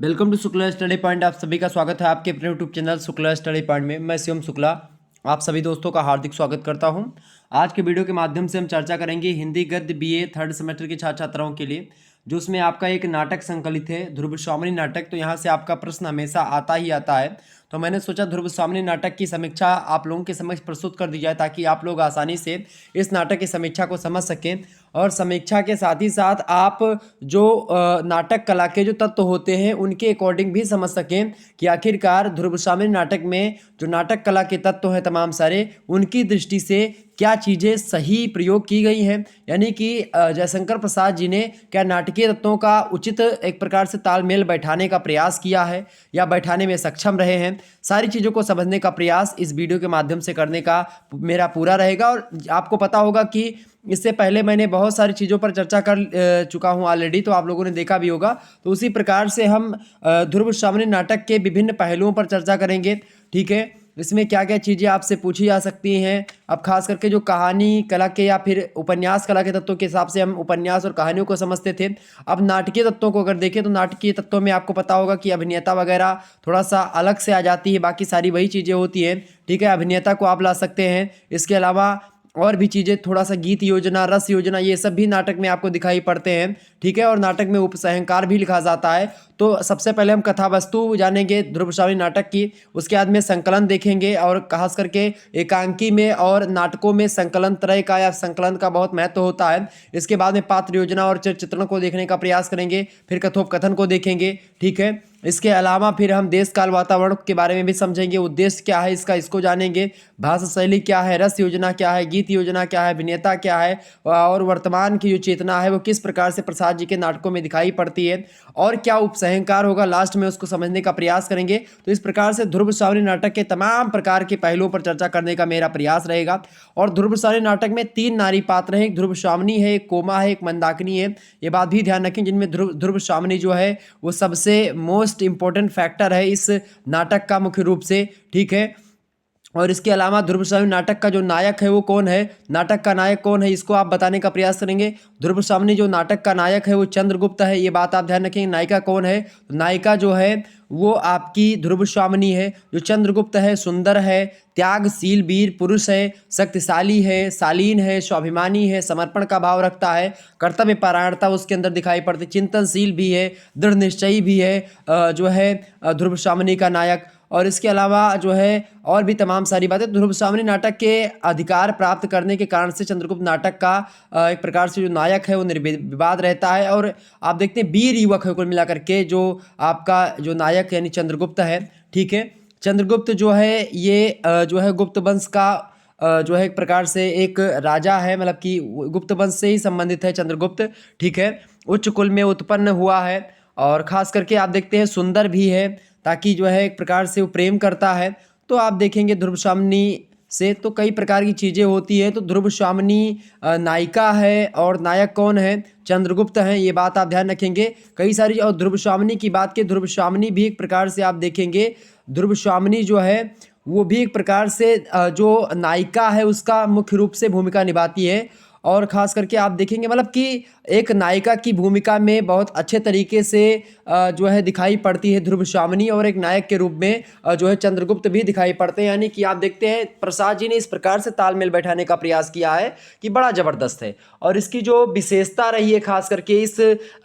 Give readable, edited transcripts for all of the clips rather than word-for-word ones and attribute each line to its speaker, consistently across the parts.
Speaker 1: Welcome to Shukla study point. आप सभी का स्वागत है आपके अपने YouTube channel Shukla study point में। मैं शिवम शुक्ला आप सभी दोस्तों का हार्दिक स्वागत करता हूं। आज के वीडियो के माध्यम से हम चर्चा करेंगे हिंदी गद्य बीए थर्ड सेमेस्टर के छात्र छात्राओं के लिए, जो उसमें आपका एक नाटक संकलित है ध्रुवस्वामिनी नाटक। तो यहाँ से आपका प्रश्न हमेशा आता ही आता है, तो मैंने सोचा ध्रुवस्वामिनी नाटक की समीक्षा आप लोगों के समक्ष प्रस्तुत कर दी जाए ताकि आप लोग आसानी से इस नाटक की समीक्षा को समझ सकें और समीक्षा के साथ ही साथ आप जो नाटक कला के जो तत्व होते हैं उनके अकॉर्डिंग भी समझ सकें कि आखिरकार ध्रुवस्वामिनी नाटक में जो नाटक कला के तत्व हैं तमाम सारे, उनकी दृष्टि से क्या चीज़ें सही प्रयोग की गई हैं। यानी कि जयशंकर प्रसाद जी ने क्या नाटकीय तत्वों का उचित एक प्रकार से तालमेल बैठाने का प्रयास किया है या बैठाने में सक्षम रहे हैं। सारी चीज़ों को समझने का प्रयास इस वीडियो के माध्यम से करने का मेरा पूरा रहेगा। और आपको पता होगा कि इससे पहले मैंने बहुत सारी चीज़ों पर चर्चा कर चुका हूं ऑलरेडी, तो आप लोगों ने देखा भी होगा। तो उसी प्रकार से हम ध्रुवस्वामिनी नाटक के विभिन्न पहलुओं पर चर्चा करेंगे। ठीक है, इसमें क्या क्या चीज़ें आपसे पूछी जा सकती हैं। अब खास करके जो कहानी कला के या फिर उपन्यास कला के तत्वों के हिसाब से हम उपन्यास और कहानियों को समझते थे। अब नाटकीय तत्वों को अगर देखें तो नाटकीय तत्वों में आपको पता होगा कि अभिनेता वगैरह थोड़ा सा अलग से आ जाती है, बाकी सारी वही चीज़ें होती हैं। ठीक है, अभिनेता को आप ला सकते हैं, इसके अलावा और भी चीज़ें थोड़ा सा गीत योजना, रस योजना, ये सब भी नाटक में आपको दिखाई पड़ते हैं। ठीक है, और नाटक में उपसंहार भी लिखा जाता है। तो सबसे पहले हम कथा वस्तु जानेंगे ध्रुवस्वामिनी नाटक की, उसके बाद में संकलन देखेंगे और खास करके एकांकी में और नाटकों में संकलन त्रय का या संकलन का बहुत महत्व होता है। इसके बाद में पात्र योजना और चित्रण को देखने का प्रयास करेंगे, फिर कथोपकथन को देखेंगे। ठीक है, इसके अलावा फिर हम देश काल वातावरण के बारे में भी समझेंगे, उद्देश्य क्या है इसका, इसको जानेंगे। भाषा शैली क्या है, रस योजना क्या है, गीत योजना क्या है, अभिनेता क्या है और वर्तमान की जो चेतना है वो किस प्रकार से प्रसाद जी के नाटकों में दिखाई पड़ती है और क्या उपसंहार होगा लास्ट में, उसको समझने का प्रयास करेंगे। तो इस प्रकार से ध्रुवस्वामिनी नाटक के तमाम प्रकार के पहलुओं पर चर्चा करने का मेरा प्रयास रहेगा। और ध्रुवस्वामिनी नाटक में 3 नारी पात्र हैं, एक ध्रुवस्वामिनी है, एक कोमा है, एक मंदाकिनी है। ये बात भी ध्यान रखें, जिनमें ध्रुवस्वामिनी जो है वो सबसे मोस्ट इंपॉर्टेंट फैक्टर है इस नाटक का मुख्य रूप से। ठीक है, और इसके अलावा ध्रुवस्वामिनी नाटक का जो नायक है वो कौन है, नाटक का नायक कौन है, इसको आप बताने का प्रयास करेंगे। ध्रुवस्वामिनी जो नाटक का नायक है वो चंद्रगुप्त है, ये बात आप ध्यान रखेंगे। नायिका कौन है, नायिका जो है वो आपकी ध्रुवस्वामिनी है। जो चंद्रगुप्त है सुंदर है, त्यागशील वीर पुरुष है, शक्तिशाली है, शालीन है, स्वाभिमानी है, समर्पण का भाव रखता है, कर्तव्य परायणता उसके अंदर दिखाई पड़ती, चिंतनशील भी है, दृढ़ निश्चयी भी है जो है ध्रुवस्वामिनी का नायक। और इसके अलावा जो है और भी तमाम सारी बातें। ध्रुवस्वामिनी नाटक के अधिकार प्राप्त करने के कारण से चंद्रगुप्त नाटक का एक प्रकार से जो नायक है वो निर्विवाद रहता है। और आप देखते हैं वीर युवक है कुल मिलाकर के जो आपका जो नायक यानी चंद्रगुप्त है। ठीक है, चंद्रगुप्त जो है ये जो है गुप्त वंश का जो है एक प्रकार से एक राजा है, मतलब कि गुप्त वंश से ही संबंधित है चंद्रगुप्त। ठीक है, उच्च कुल में उत्पन्न हुआ है और ख़ास करके आप देखते हैं सुंदर भी है, ताकि जो है एक प्रकार से वो प्रेम करता है। तो आप देखेंगे ध्रुवस्वामिनी से तो कई प्रकार की चीज़ें होती हैं। तो ध्रुवस्वामिनी नायिका है और नायक कौन है, चंद्रगुप्त हैं, ये बात आप ध्यान रखेंगे। कई सारी और ध्रुवस्वामिनी की बात की, ध्रुवस्वामिनी भी एक प्रकार से आप देखेंगे, ध्रुवस्वामिनी जो है वो भी एक प्रकार से जो नायिका है उसका मुख्य रूप से भूमिका निभाती है। और ख़ास करके आप देखेंगे मतलब कि एक नायिका की भूमिका में बहुत अच्छे तरीके से जो है दिखाई पड़ती है ध्रुवस्वामिनी, और एक नायक के रूप में जो है चंद्रगुप्त भी दिखाई पड़ते हैं। यानी कि आप देखते हैं प्रसाद जी ने इस प्रकार से तालमेल बैठाने का प्रयास किया है कि बड़ा ज़बरदस्त है। और इसकी जो विशेषता रही है खास करके इस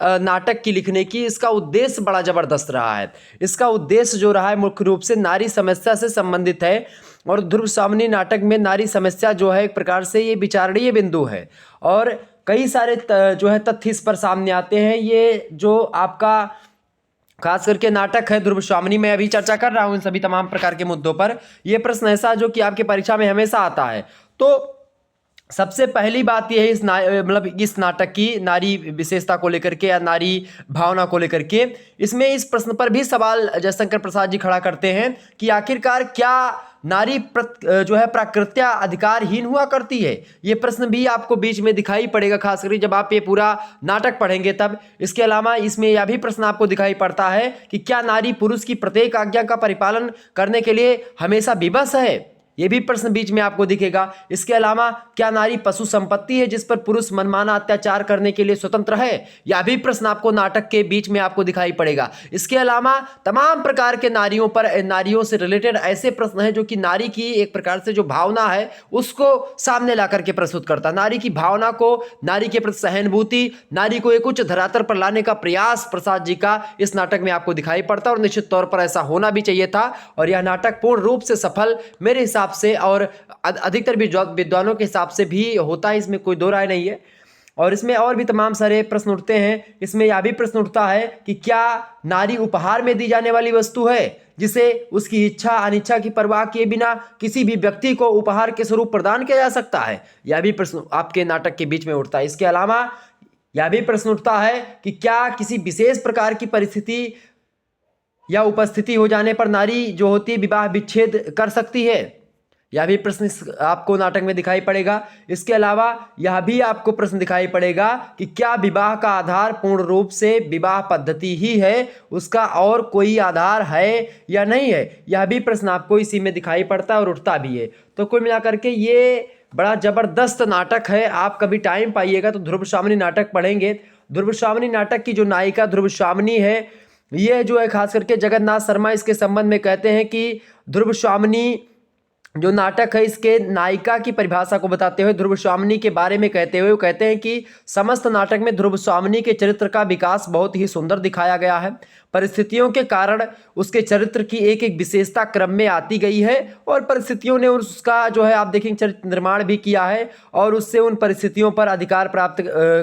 Speaker 1: नाटक की लिखने की, इसका उद्देश्य बड़ा ज़बरदस्त रहा है। इसका उद्देश्य जो रहा है मुख्य रूप से नारी समस्या से संबंधित है। और ध्रुवस्वामिनी नाटक में नारी समस्या जो है एक प्रकार से ये विचारणीय बिंदु है और कई सारे जो है तथ्य इस पर सामने आते हैं। ये जो आपका खास करके नाटक है ध्रुवस्वामिनी, में अभी चर्चा कर रहा हूँ इन सभी तमाम प्रकार के मुद्दों पर। ये प्रश्न ऐसा जो कि आपके परीक्षा में हमेशा आता है। तो सबसे पहली बात यह है मतलब इस नाटक की नारी विशेषता को लेकर के या नारी भावना को लेकर के, इसमें इस प्रश्न पर भी सवाल जयशंकर प्रसाद जी खड़ा करते हैं कि आखिरकार क्या नारी जो है प्राकृत्या अधिकारहीन हुआ करती है। ये प्रश्न भी आपको बीच में दिखाई पड़ेगा, खास करके जब आप ये पूरा नाटक पढ़ेंगे तब। इसके अलावा इसमें यह भी प्रश्न आपको दिखाई पड़ता है कि क्या नारी पुरुष की प्रत्येक आज्ञा का परिपालन करने के लिए हमेशा विवश है। ये भी प्रश्न बीच में आपको दिखेगा। इसके अलावा क्या नारी पशु संपत्ति है जिस पर पुरुष मनमाना अत्याचार करने के लिए स्वतंत्र है, यह भी प्रश्न आपको नाटक के बीच में आपको दिखाई पड़ेगा। इसके अलावा तमाम प्रकार के नारियों से रिलेटेड ऐसे प्रश्न हैं जो कि नारी की एक प्रकार से जो भावना है उसको सामने ला करके प्रस्तुत करता है। नारी की भावना को, नारी के प्रति सहानुभूति, नारी को एक उच्च धरातल पर लाने का प्रयास प्रसाद जी का इस नाटक में आपको दिखाई पड़ता है और निश्चित तौर पर ऐसा होना भी चाहिए था। और यह नाटक पूर्ण रूप से सफल मेरे हिसाब से और अधिकतर विद्वानों के हिसाब से भी होता है, इसमें कोई दो राय नहीं है। और इसमें और भी तमाम सारे प्रश्न उठते हैं। इसमें यह भी प्रश्न उठता है कि क्या नारी उपहार में दी जाने वाली वस्तु है जिसे उसकी इच्छा अनिच्छा की परवाह किए बिना किसी भी व्यक्ति को उपहार के स्वरूप प्रदान किया जा सकता है, यह भी प्रश्न आपके नाटक के बीच में उठता है। इसके अलावा यह भी प्रश्न उठता है कि क्या किसी विशेष प्रकार की परिस्थिति या उपस्थिति हो जाने पर नारी जो होती है विवाह विच्छेद कर सकती है, यह भी प्रश्न आपको नाटक में दिखाई पड़ेगा। इसके अलावा यह भी आपको प्रश्न दिखाई पड़ेगा कि क्या विवाह का आधार पूर्ण रूप से विवाह पद्धति ही है, उसका और कोई आधार है या नहीं है, यह भी प्रश्न आपको इसी में दिखाई पड़ता है और उठता भी है। तो कुल मिलाकर के ये बड़ा जबरदस्त नाटक है। आप कभी टाइम पाइएगा तो ध्रुवशामिनी नाटक पढ़ेंगे। ध्रुवशामिनी नाटक की जो नायिका ध्रुवशामिनी है, ये जो है खास करके जगन्नाथ शर्मा इसके संबंध में कहते हैं कि ध्रुवशामिनी जो नाटक है इसके नायिका की परिभाषा को बताते हुए ध्रुवशामिनी के बारे में कहते हुए वो कहते हैं कि समस्त नाटक में ध्रुवशामिनी के चरित्र का विकास बहुत ही सुंदर दिखाया गया है। परिस्थितियों के कारण उसके चरित्र की एक एक विशेषता क्रम में आती गई है और परिस्थितियों ने उसका जो है आप देखेंगे चरित्र निर्माण भी किया है और उससे उन परिस्थितियों पर अधिकार प्राप्त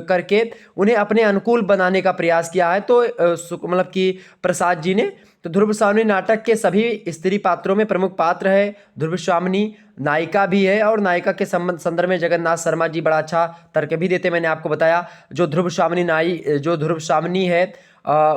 Speaker 1: करके उन्हें अपने अनुकूल बनाने का प्रयास किया है। तो मतलब कि प्रसाद जी ने तो ध्रुवशामिनी नाटक के सभी स्त्री पात्रों में प्रमुख पात्र है। ध्रुवशामिनी नायिका भी है और नायिका के संदर्भ में जगन्नाथ शर्मा जी बड़ा अच्छा तर्क भी देते। मैंने आपको बताया जो ध्रुवशामिनी है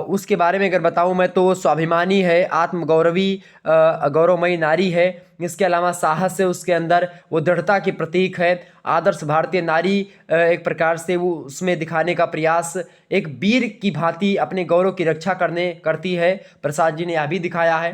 Speaker 1: उसके बारे में अगर बताऊं मैं तो वो स्वाभिमानी है, आत्मगौरवी गौरवमयी नारी है। इसके अलावा साहस है उसके अंदर, वो दृढ़ता की प्रतीक है। आदर्श भारतीय नारी एक प्रकार से वो उसमें दिखाने का प्रयास एक वीर की भांति अपने गौरव की रक्षा करती है। प्रसाद जी ने यह भी दिखाया है।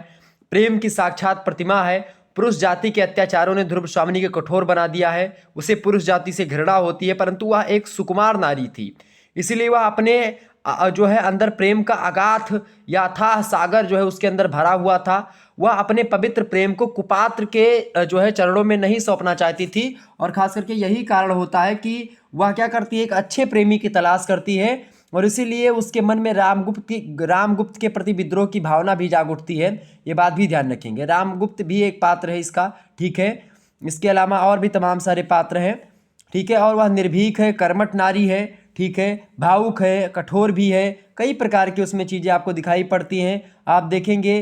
Speaker 1: प्रेम की साक्षात प्रतिमा है। पुरुष जाति के अत्याचारों ने ध्रुवशामिनी के कठोर बना दिया है। उसे पुरुष जाति से घृणा होती है परंतु वह एक सुकुमार नारी थी, इसीलिए वह अपने जो है अंदर प्रेम का अगाध या अथाह सागर जो है उसके अंदर भरा हुआ था। वह अपने पवित्र प्रेम को कुपात्र के जो है चरणों में नहीं सौंपना चाहती थी और खास करके यही कारण होता है कि वह क्या करती है, एक अच्छे प्रेमी की तलाश करती है और इसीलिए उसके मन में रामगुप्त के प्रति विद्रोह की भावना भी जाग उठती है। ये बात भी ध्यान रखेंगे। रामगुप्त भी एक पात्र है इसका, ठीक है। इसके अलावा और भी तमाम सारे पात्र हैं, ठीक है। और वह निर्भीक है, कर्मठ नारी है, ठीक है, भावुक है, कठोर भी है, कई प्रकार की उसमें चीज़ें आपको दिखाई पड़ती हैं। आप देखेंगे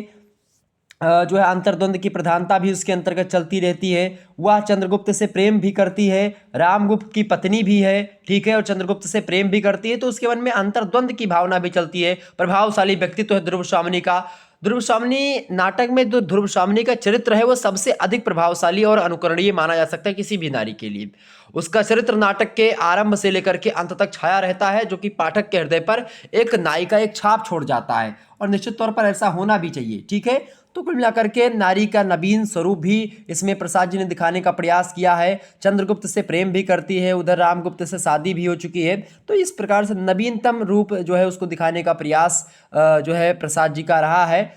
Speaker 1: जो है अंतर्द्वंद की प्रधानता भी उसके अंतर्गत चलती रहती है। वह चंद्रगुप्त से प्रेम भी करती है, रामगुप्त की पत्नी भी है, ठीक है, और चंद्रगुप्त से प्रेम भी करती है, तो उसके मन में अंतर्द्वंद की भावना भी चलती है। प्रभावशाली व्यक्तित्व है ध्रुवशामिनी का। ध्रुवशामिनी नाटक में जो ध्रुवशामिनी का चरित्र है वो सबसे अधिक प्रभावशाली और अनुकरणीय माना जा सकता है किसी भी नारी के लिए। उसका चरित्र नाटक के आरंभ से लेकर के अंत तक छाया रहता है, जो कि पाठक के हृदय पर एक नायिका एक छाप छोड़ जाता है और निश्चित तौर पर ऐसा होना भी चाहिए, ठीक है। तो कुल मिलाकर के नारी का नवीन स्वरूप भी इसमें प्रसाद जी ने दिखाने का प्रयास किया है। चंद्रगुप्त से प्रेम भी करती है, उधर रामगुप्त से शादी भी हो चुकी है, तो इस प्रकार से नवीनतम रूप जो है उसको दिखाने का प्रयास जो है प्रसाद जी का रहा है।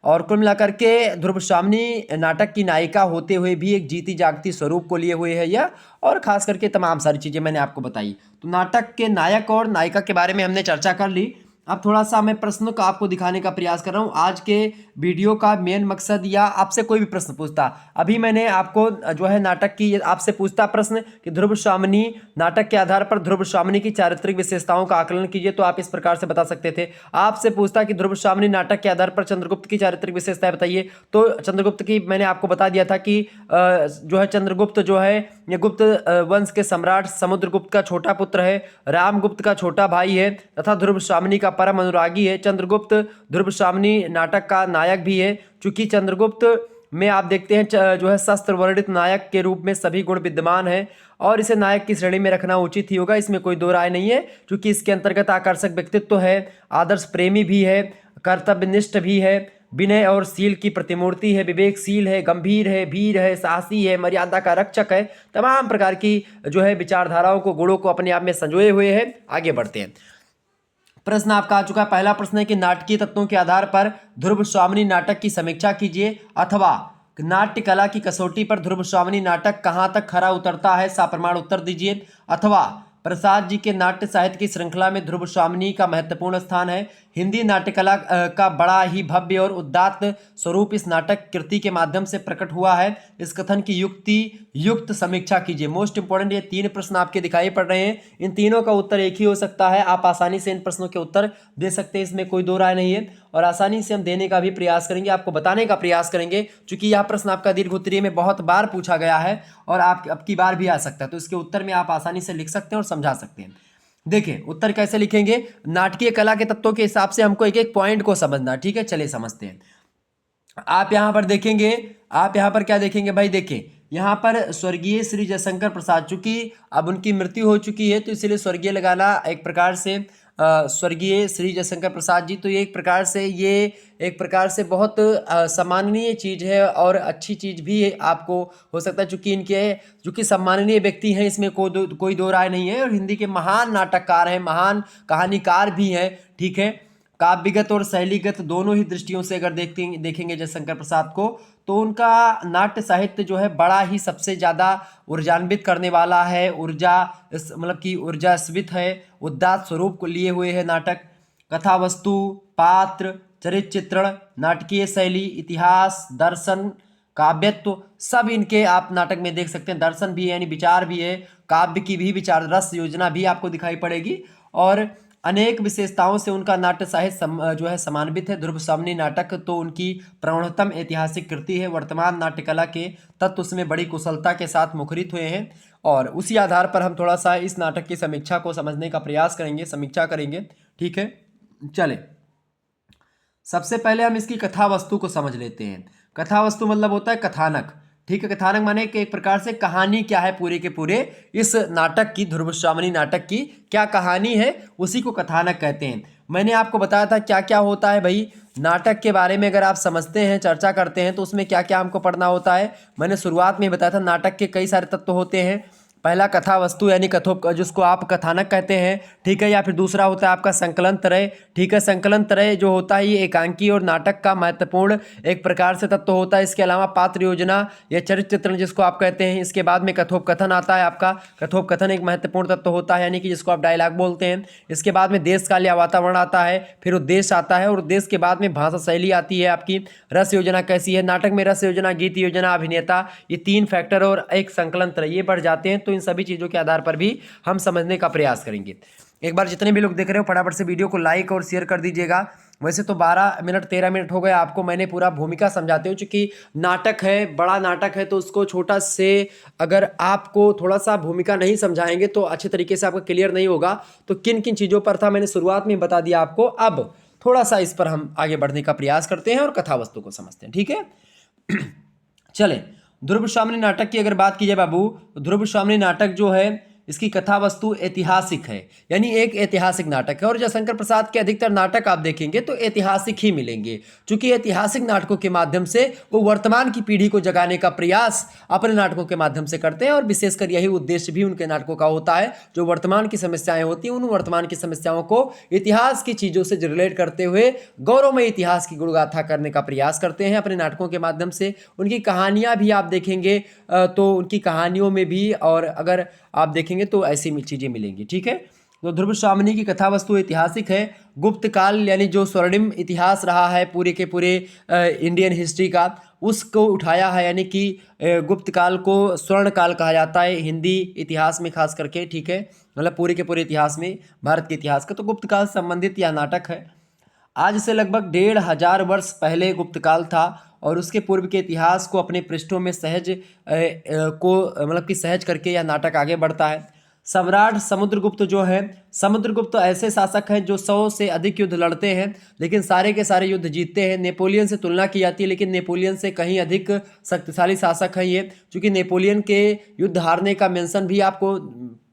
Speaker 1: और कुल मिलाकर के ध्रुवशामिनी नाटक की नायिका होते हुए भी एक जीती जागती स्वरूप को लिए हुए है यह, और खास करके तमाम सारी चीज़ें मैंने आपको बताई। तो नाटक के नायक और नायिका के बारे में हमने चर्चा कर ली। अब थोड़ा सा मैं प्रश्नों का आपको दिखाने का प्रयास कर रहा हूँ। आज के वीडियो का मेन मकसद, या आपसे कोई भी प्रश्न पूछता, अभी मैंने आपको जो है नाटक की आपसे पूछता प्रश्न कि ध्रुवशामिनी नाटक के आधार पर ध्रुवशामिनी की चारित्रिक विशेषताओं का आकलन कीजिए, तो आप इस प्रकार से बता सकते थे। आपसे पूछता कि ध्रुवशामिनी नाटक के आधार पर चंद्रगुप्त की चारित्रिक विशेषताएं बताइए, तो चंद्रगुप्त की मैंने आपको बता दिया था कि जो है चंद्रगुप्त जो है ये गुप्त वंश के सम्राट समुद्रगुप्त का छोटा पुत्र है, रामगुप्त का छोटा भाई है तथा ध्रुवशामिनी का परम अनुरागी है। चंद्रगुप्त ध्रुवशामिनी नाटक का नायक भी है। चूंकि चंद्रगुप्त में आप देखते हैं जो है शस्त्र वर्णित नायक के रूप में सभी गुण विद्यमान है और इसे नायक की श्रेणी में रखना उचित ही होगा, इसमें कोई दो राय नहीं है। क्योंकि इसके अंतर्गत आकर्षक व्यक्तित्व है, आदर्श प्रेमी भी है, कर्तव्यनिष्ठ भी है, विनय और शील की प्रतिमूर्ति है, विवेकशील है, गंभीर है, वीर है, साहसी है, मर्यादा का रक्षक है। तमाम प्रकार की जो है विचारधाराओं को, गुणों को अपने आप में संजोए हुए है। आगे बढ़ते हैं। प्रश्न आपका आ चुका है। पहला प्रश्न है कि नाटकीय तत्वों के आधार पर ध्रुव स्वामिनी नाटक की समीक्षा कीजिए, अथवा नाट्य कला की कसौटी पर ध्रुव स्वामिनी नाटक कहाँ तक खरा उतरता है, सप्रमाण उत्तर दीजिए। अथवा प्रसाद जी के नाट्य साहित्य की श्रृंखला में ध्रुव स्वामिनी का महत्वपूर्ण स्थान है। हिंदी नाट्य कला का बड़ा ही भव्य और उदात्त स्वरूप इस नाटक कृति के माध्यम से प्रकट हुआ है। इस कथन की युक्त समीक्षा कीजिए। मोस्ट इंपोर्टेंट ये 3 प्रश्न आपके दिखाई पड़ रहे हैं। इन तीनों का उत्तर एक ही हो सकता है। आप आसानी से इन प्रश्नों के उत्तर दे सकते हैं, इसमें कोई दो राय नहीं है। और आसानी से हम देने का भी प्रयास करेंगे, आपको बताने का प्रयास करेंगे, क्योंकि यह प्रश्न आपका दीर्घ उत्तरीय में बहुत बार पूछा गया है और आप अब की बार भी आ सकता है। तो इसके उत्तर में आप आसानी से लिख सकते हैं और समझा सकते हैं। देखिए उत्तर कैसे लिखेंगे। नाटकीय कला के तत्वों के हिसाब से हमको एक एक पॉइंट को समझना, ठीक है। चलिए समझते हैं। आप यहां पर देखेंगे, आप यहां पर क्या देखेंगे भाई, देखिए यहाँ पर स्वर्गीय श्री जयशंकर प्रसाद, चूंकि अब उनकी मृत्यु हो चुकी है तो इसलिए स्वर्गीय लगाना एक प्रकार से स्वर्गीय श्री जयशंकर प्रसाद जी, तो ये एक प्रकार से बहुत सम्माननीय चीज़ है और अच्छी चीज़ भी आपको हो सकता है, चूँकि सम्माननीय व्यक्ति हैं, इसमें कोई दो राय नहीं है। और हिंदी के महान नाटककार हैं, महान कहानीकार भी हैं, ठीक है। काव्यगत और शैलीगत दोनों ही दृष्टियों से अगर देखेंगे जयशंकर प्रसाद को, तो उनका नाट्य साहित्य जो है बड़ा ही सबसे ज़्यादा ऊर्जान्वित करने वाला है, मतलब कि ऊर्जास्वित है, उदात्त स्वरूप को लिए हुए है नाटक। कथा वस्तु, पात्र, चरित्र चित्रण, नाटकीय शैली, इतिहास, दर्शन, काव्यत्व सब इनके आप नाटक में देख सकते हैं। दर्शन भी है यानी विचार भी है, काव्य की भी विचार रस योजना भी आपको दिखाई पड़ेगी और अनेक विशेषताओं से उनका नाट्य साहित्य जो है समान्वित है। ध्रुव स्वामिनी नाटक तो उनकी प्रौढ़तम ऐतिहासिक कृति है। वर्तमान नाट्य कला के तत्व उसमें बड़ी कुशलता के साथ मुखरित हुए हैं और उसी आधार पर हम थोड़ा सा इस नाटक की समीक्षा को समझने का प्रयास करेंगे, समीक्षा करेंगे, ठीक है। चले सबसे पहले हम इसकी कथा वस्तु को समझ लेते हैं। कथा वस्तु मतलब होता है कथानक, ठीक है। कथानक माने कि एक प्रकार से कहानी क्या है पूरे के पूरे इस नाटक की, ध्रुव स्वामिनी नाटक की क्या कहानी है, उसी को कथानक कहते हैं। मैंने आपको बताया था क्या क्या होता है भाई नाटक के बारे में। अगर आप समझते हैं, चर्चा करते हैं तो उसमें क्या क्या हमको पढ़ना होता है। मैंने शुरुआत में बताया था नाटक के कई सारे तत्व होते हैं। पहला कथा वस्तु यानी जिसको आप कथानक कहते हैं, ठीक है। या फिर दूसरा होता है आपका संकलन त्रय, ठीक है। संकलन त्रय जो होता है ये एकांकी और नाटक का महत्वपूर्ण एक प्रकार से तत्व होता है। इसके अलावा पात्र योजना या चरित्र चित्रण जिसको आप कहते हैं। इसके बाद में कथोपकथन आता है आपका। कथोपकथन एक महत्वपूर्ण तत्व होता है यानी कि जिसको आप डायलॉग बोलते हैं। इसके बाद में देश काल या वातावरण आता है, फिर उद्देश्य आता है और उद्देश्य के बाद में भाषा शैली आती है आपकी। रस योजना कैसी है नाटक में, रस योजना, गीत योजना, अभिनेता, ये 3 फैक्टर और एक संकलन त्रय ये बढ़ जाते हैं। तो इन सभी चीज़ों के आधार पर भी हम समझने का प्रयास करेंगे। एक बार जितने भी लोग देख रहे हो फटाफट से वीडियो को लाइक और शेयर कर दीजिएगा। वैसे तो 12 मिनट 13 मिनट हो गए आपको मैंने पूरा भूमिका समझाते हो, चूंकि नाटक है, बड़ा नाटक है, तो उसको छोटा से अगर आपको थोड़ा सा भूमिका नहीं समझाएंगे तो अच्छे तरीके से आपका क्लियर नहीं होगा। तो किन किन चीज़ों पर था मैंने शुरुआत में बता दिया आपको। अब थोड़ा सा इस पर हम आगे बढ़ने का प्रयास करते हैं और कथा वस्तु को समझते हैं, ठीक है। चले ध्रुव स्वामिनी नाटक की अगर बात की जाए बाबू, तो ध्रुव स्वामिनी नाटक जो है इसकी कथा वस्तु ऐतिहासिक है, यानी एक ऐतिहासिक नाटक है। और जयशंकर प्रसाद के अधिकतर नाटक आप देखेंगे तो ऐतिहासिक ही मिलेंगे, क्योंकि ऐतिहासिक नाटकों के माध्यम से वो वर्तमान की पीढ़ी को जगाने का प्रयास अपने नाटकों के माध्यम से करते हैं। और विशेषकर यही उद्देश्य भी उनके नाटकों का होता है, जो वर्तमान की समस्याएं होती हैं उन वर्तमान की समस्याओं को इतिहास की चीज़ों से रिलेट करते हुए गौरवमय इतिहास की गुणगाथा करने का प्रयास करते हैं अपने नाटकों के माध्यम से। उनकी कहानियाँ भी आप देखेंगे तो उनकी कहानियों में भी, और अगर आप देखेंगे तो ऐसी चीज़ें मिलेंगी, ठीक है। तो ध्रुव स्वामिनी की कथा वस्तु ऐतिहासिक है। गुप्त काल यानी जो स्वर्णिम इतिहास रहा है पूरे के पूरे इंडियन हिस्ट्री का, उसको उठाया है, यानी कि गुप्त काल को स्वर्ण काल कहा जाता है हिंदी इतिहास में खास करके, ठीक है। मतलब पूरे के पूरे इतिहास में, भारत के इतिहास का। तो गुप्त काल संबंधित यह नाटक है। आज से लगभग 1500 वर्ष पहले गुप्त काल था और उसके पूर्व के इतिहास को अपने पृष्ठों में सहज करके यह नाटक आगे बढ़ता है। सम्राट समुद्रगुप्त जो है, समुद्रगुप्त ऐसे शासक हैं जो 100 से अधिक युद्ध लड़ते हैं लेकिन सारे के सारे युद्ध जीतते हैं। नेपोलियन से तुलना की जाती है लेकिन नेपोलियन से कहीं अधिक शक्तिशाली शासक हैं ये, क्योंकि नेपोलियन के युद्ध हारने का मेंशन भी आपको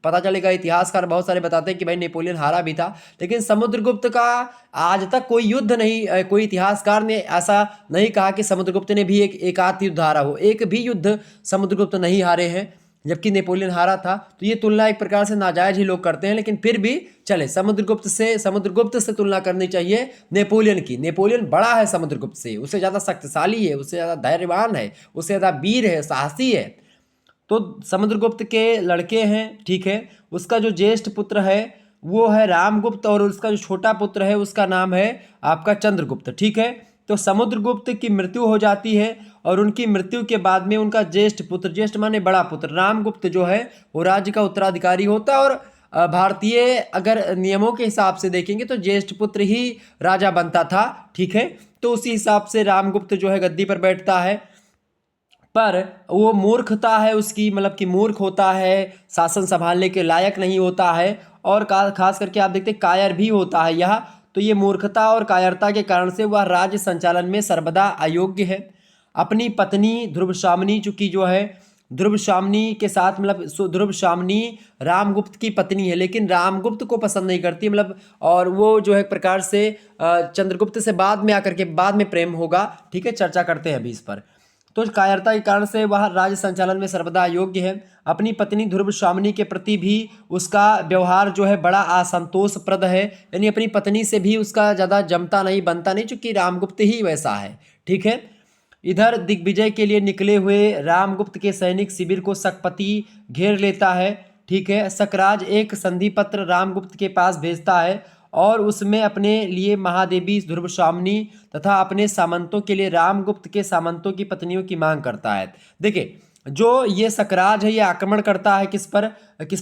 Speaker 1: पता चलेगा। इतिहासकार बहुत सारे बताते हैं कि भाई नेपोलियन हारा भी था, लेकिन समुद्रगुप्त का आज तक कोई युद्ध नहीं, कोई इतिहासकार ने ऐसा नहीं कहा कि समुद्रगुप्त ने भी एक आध युद्ध हारा हो। एक भी युद्ध समुद्रगुप्त नहीं हारे हैं, जबकि नेपोलियन हारा था। तो ये तुलना एक प्रकार से नाजायज ही लोग करते हैं, लेकिन फिर भी चले समुद्रगुप्त से तुलना करनी चाहिए नेपोलियन की। नेपोलियन बड़ा है समुद्रगुप्त से, उससे ज़्यादा शक्तिशाली है, उससे ज़्यादा धैर्यवान है, उससे ज़्यादा वीर है, साहसी है। तो समुद्रगुप्त के लड़के हैं, ठीक है। उसका जो ज्येष्ठ पुत्र है वो है रामगुप्त और उसका जो छोटा पुत्र है उसका नाम है आपका चंद्रगुप्त, ठीक है। तो समुद्रगुप्त की मृत्यु हो जाती है और उनकी मृत्यु के बाद में उनका ज्येष्ठ पुत्र, ज्येष्ठ माने बड़ा पुत्र रामगुप्त जो है वो राज्य का उत्तराधिकारी होता है। और भारतीय अगर नियमों के हिसाब से देखेंगे तो ज्येष्ठ पुत्र ही राजा बनता था, ठीक है। तो उसी हिसाब से रामगुप्त जो है गद्दी पर बैठता है, पर वो मूर्खता है उसकी, मतलब कि मूर्ख होता है, शासन संभालने के लायक नहीं होता है और खास करके आप देखते कायर भी होता है यह। तो ये मूर्खता और कायरता के कारण से वह राज्य संचालन में सर्वदा अयोग्य है। अपनी पत्नी ध्रुवशामिनी चूंकि जो है ध्रुवशामिनी के साथ, मतलब ध्रुवशामिनी रामगुप्त की पत्नी है लेकिन रामगुप्त को पसंद नहीं करती, मतलब और वो जो है एक प्रकार से चंद्रगुप्त से बाद में आकर के बाद में प्रेम होगा, ठीक है। चर्चा करते हैं अभी इस पर। तो कायरता के कारण से वह राज्य संचालन में सर्वदा अयोग्य है। अपनी पत्नी ध्रुवशामिनी के प्रति भी उसका व्यवहार जो है बड़ा असंतोषप्रद है, यानी अपनी पत्नी से भी उसका ज़्यादा जमता नहीं, बनता नहीं, चूंकि रामगुप्त ही वैसा है, ठीक है। इधर दिग्विजय के लिए निकले हुए रामगुप्त के सैनिक शिविर को शकपति घेर लेता है, ठीक है। शकराज एक संधि पत्र रामगुप्त के पास भेजता है और उसमें अपने लिए महादेवी ध्रुवशामिनी तथा अपने सामंतों के लिए रामगुप्त के सामंतों की पत्नियों की मांग करता है। देखिए जो ये शकराज है ये आक्रमण करता है किस पर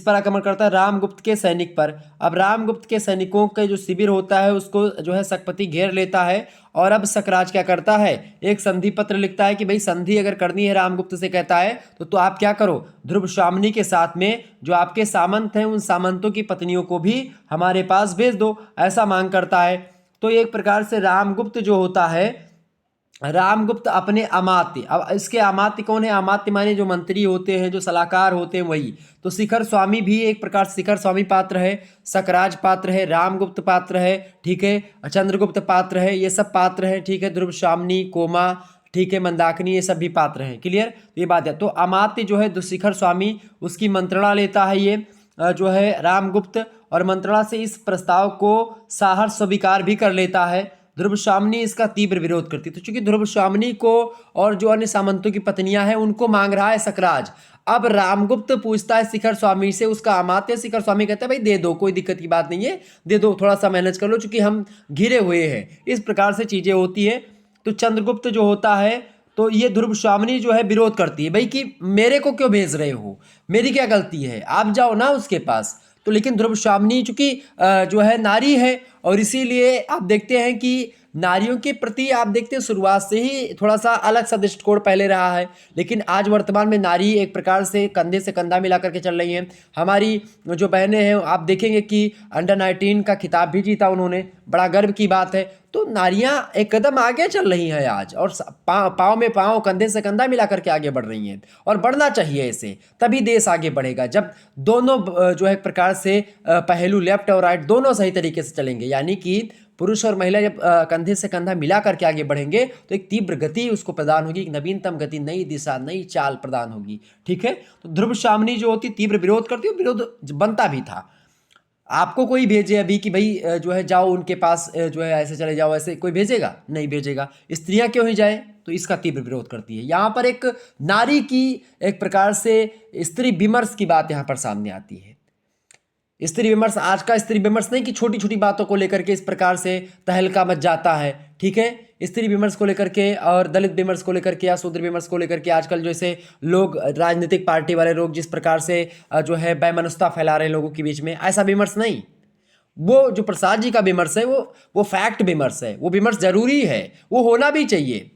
Speaker 1: आक्रमण करता है? रामगुप्त के सैनिक पर। अब रामगुप्त के सैनिकों का जो शिविर होता है उसको जो है शकपति घेर लेता है और अब शकराज क्या करता है, एक संधि पत्र लिखता है कि भाई संधि अगर करनी है, रामगुप्त से कहता है तो आप क्या करो, ध्रुवशामिनी के साथ में जो आपके सामंत हैं उन सामंतों की पत्नियों को भी हमारे पास भेज दो, ऐसा मांग करता है। तो एक प्रकार से रामगुप्त जो होता है, रामगुप्त अपने अमात्य, अब इसके अमात्य कौन है? अमात्य माने जो मंत्री होते हैं, जो सलाहकार होते हैं, वही। तो शिखर स्वामी भी एक प्रकार शिखर स्वामी पात्र है, शकराज पात्र है, रामगुप्त पात्र है, ठीक है, चंद्रगुप्त पात्र है, ये सब पात्र हैं, ठीक है। ध्रुवशामिनी, कोमा, ठीक है, मंदाकिनी, ये सब भी पात्र हैं। क्लियर? तो ये बात है। तो अमात्य जो है शिखर स्वामी, उसकी मंत्रणा लेता है ये जो है रामगुप्त, और मंत्रणा से इस प्रस्ताव को सहर्ष स्वीकार भी कर लेता है। ध्रुवशामिनी इसका तीव्र विरोध करती है। तो चूंकि ध्रुवशामिनी को और जो अन्य सामंतों की पत्नियां हैं उनको मांग रहा है शकराज। अब रामगुप्त पूछता है शिखर स्वामी से, उसका अमात्य शिखर स्वामी कहता है भाई दे दो, कोई दिक्कत की बात नहीं है, दे दो, थोड़ा सा मैनेज कर लो, चूंकि हम घिरे हुए हैं। इस प्रकार से चीजें होती है। तो चंद्रगुप्त जो होता है, तो ये ध्रुवशामिनी जो है विरोध करती है, भाई कि मेरे को क्यों भेज रहे हो, मेरी क्या गलती है, आप जाओ ना उसके पास। तो लेकिन ध्रुवशामिनी चूंकि जो है नारी है और इसीलिए आप देखते हैं कि नारियों के प्रति आप देखते हैं शुरुआत से ही थोड़ा सा अलग सा दृष्टिकोण पहले रहा है, लेकिन आज वर्तमान में नारी एक प्रकार से कंधे से कंधा मिला करके चल रही हैं। हमारी जो बहनें हैं आप देखेंगे कि अंडर-19 का खिताब भी जीता उन्होंने, बड़ा गर्व की बात है। तो नारियां एक कदम आगे चल रही हैं आज, और पाँव में पाँव, कंधे से कंधा मिला करके आगे बढ़ रही हैं, और बढ़ना चाहिए ऐसे, तभी देश आगे बढ़ेगा। जब दोनों जो है एक प्रकार से पहलू लेफ्ट और राइट दोनों सही तरीके से चलेंगे, यानी कि पुरुष और महिला जब कंधे से कंधा मिला करके आगे बढ़ेंगे तो एक तीव्र गति उसको प्रदान होगी, एक नवीनतम गति, नई दिशा, नई चाल प्रदान होगी, ठीक है। तो ध्रुवशामिनी जो होती तीव्र विरोध करती है, विरोध बनता भी था। आपको कोई भेजे अभी कि भाई जो है जाओ उनके पास, जो है ऐसे चले जाओ, ऐसे कोई भेजेगा? नहीं भेजेगा। स्त्रियां क्यों ही जाए? तो इसका तीव्र विरोध करती है। यहाँ पर एक नारी की एक प्रकार से स्त्री विमर्श की बात यहाँ पर सामने आती है। स्त्री विमर्श, आज का स्त्री विमर्श नहीं कि छोटी छोटी बातों को लेकर के इस प्रकार से तहलका मच जाता है, ठीक है। स्त्री विमर्श को लेकर के और दलित विमर्श को लेकर के या शूद्र विमर्श को लेकर के आजकल जैसे लोग, राजनीतिक पार्टी वाले लोग जिस प्रकार से जो है वैमनस्यता फैला रहे हैं लोगों के बीच में, ऐसा विमर्श नहीं। वो जो प्रसाद जी का विमर्श है वो फैक्ट विमर्श है, वो विमर्श जरूरी है, वो होना भी चाहिए।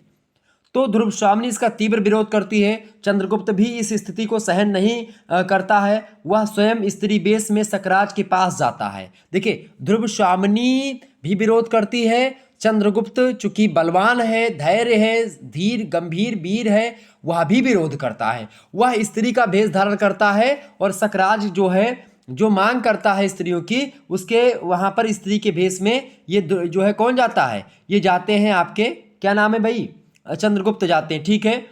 Speaker 1: तो ध्रुवस्वामिनी इसका तीव्र विरोध करती है। चंद्रगुप्त भी इस स्थिति को सहन नहीं करता है। वह स्वयं स्त्री वेश में सकराज के पास जाता है। देखिए, ध्रुवस्वामिनी भी विरोध करती है। चंद्रगुप्त चूंकि बलवान है, धैर्य है, धीर गंभीर वीर है, वह भी विरोध करता है। वह स्त्री का भेष धारण करता है और सकराज जो है, जो मांग करता है स्त्रियों की, उसके वहां पर स्त्री के भेष में ये जो है कौन जाता है, ये जाते हैं आपके, क्या नाम है भाई, चंद्रगुप्त जाते हैं। ठीक है,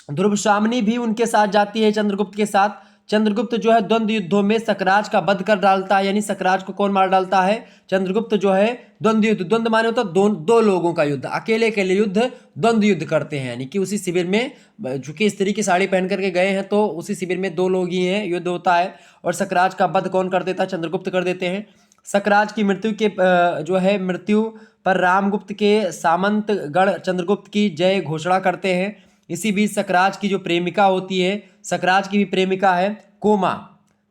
Speaker 1: ध्रुवस्वामिनी भी उनके साथ जाती है, चंद्रगुप्त के साथ। चंद्रगुप्त जो है द्वंद्व युद्धों में सकराज का वध कर डालता है, यानी सकराज को कौन मार डालता है, चंद्रगुप्त जो है द्वंद्व युद्ध, द्वंद्व माने होता है दो लोगों का युद्ध, अकेले अकेले युद्ध, द्वंद्व युद्ध करते हैं, यानी कि उसी शिविर में, चूंकि स्त्री की साड़ी पहन करके गए हैं तो उसी शिविर में दो लोग ही हैं, युद्ध होता है। और सकराज का वध कौन कर देता है, चंद्रगुप्त कर देते हैं। सकराज की मृत्यु के जो है मृत्यु पर रामगुप्त के सामंत गण चंद्रगुप्त की जय घोषणा करते हैं। इसी बीच सकराज की जो प्रेमिका होती है, सकराज की भी प्रेमिका है कोमा।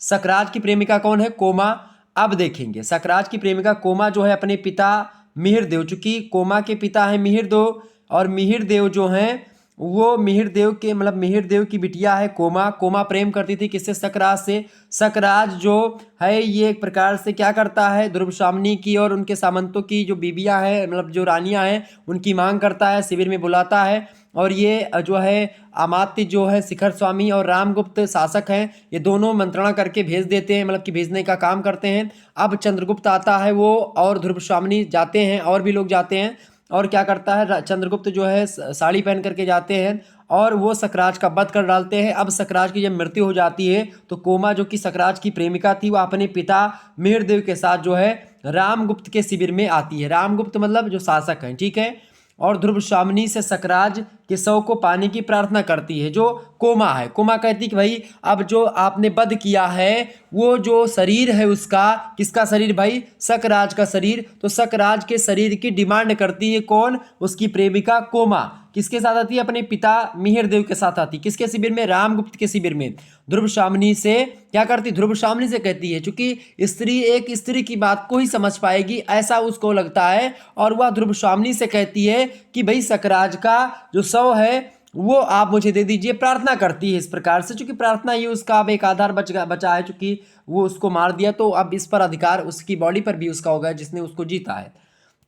Speaker 1: सकराज की प्रेमिका कौन है, कोमा। अब देखेंगे सकराज की प्रेमिका कोमा जो है अपने पिता मिहिरदेव, चूंकि कोमा के पिता है मिहिरदेव, और मिहिरदेव जो हैं वो मिहिरदेव के मतलब मिहिरदेव की बिटिया है कोमा। कोमा प्रेम करती थी किससे, सकराज से। सकराज जो है ये एक प्रकार से क्या करता है, ध्रुवस्वामिनी की और उनके सामंतों की जो बीबियां हैं, मतलब जो रानियां हैं, उनकी मांग करता है, शिविर में बुलाता है। और ये जो है अमात्य जो है शिखर स्वामी और रामगुप्त शासक हैं, ये दोनों मंत्रणा करके भेज देते हैं, मतलब कि भेजने का काम करते हैं। अब चंद्रगुप्त आता है वो, और ध्रुवस्वामिनी जाते हैं, और भी लोग जाते हैं। और क्या करता है, चंद्रगुप्त जो है साड़ी पहन करके जाते हैं और वो सकराज का वध कर डालते हैं। अब सकराज की जब मृत्यु हो जाती है तो कोमा जो कि सकराज की प्रेमिका थी, वह अपने पिता मिहिरदेव के साथ जो है रामगुप्त के शिविर में आती है। रामगुप्त मतलब जो शासक हैं, ठीक है। और ध्रुवस्वामिनी से सकराज के शव को पाने की प्रार्थना करती है, जो कोमा है। कोमा कहती कि भाई अब जो आपने वध किया है, वो जो शरीर है उसका, किसका शरीर भाई, सकराज का शरीर, तो सकराज के शरीर की डिमांड करती है कौन, उसकी प्रेमिका कोमा। किसके साथ आती है, अपने पिता मिहिरदेव के साथ आती। किसके शिविर में, रामगुप्त के शिविर में। ध्रुवस्वामिनी से क्या करती, ध्रुवस्वामिनी से कहती है, चूंकि स्त्री एक स्त्री की बात को ही समझ पाएगी ऐसा उसको लगता है, और वह ध्रुवस्वामिनी से कहती है कि भाई सकराज का जो शव है वो आप मुझे दे दीजिए। प्रार्थना करती है इस प्रकार से, चूंकि प्रार्थना ही उसका अब एक आधार बचा है, चूंकि वो उसको मार दिया तो अब इस पर अधिकार उसकी बॉडी पर भी उसका होगा जिसने उसको जीता है।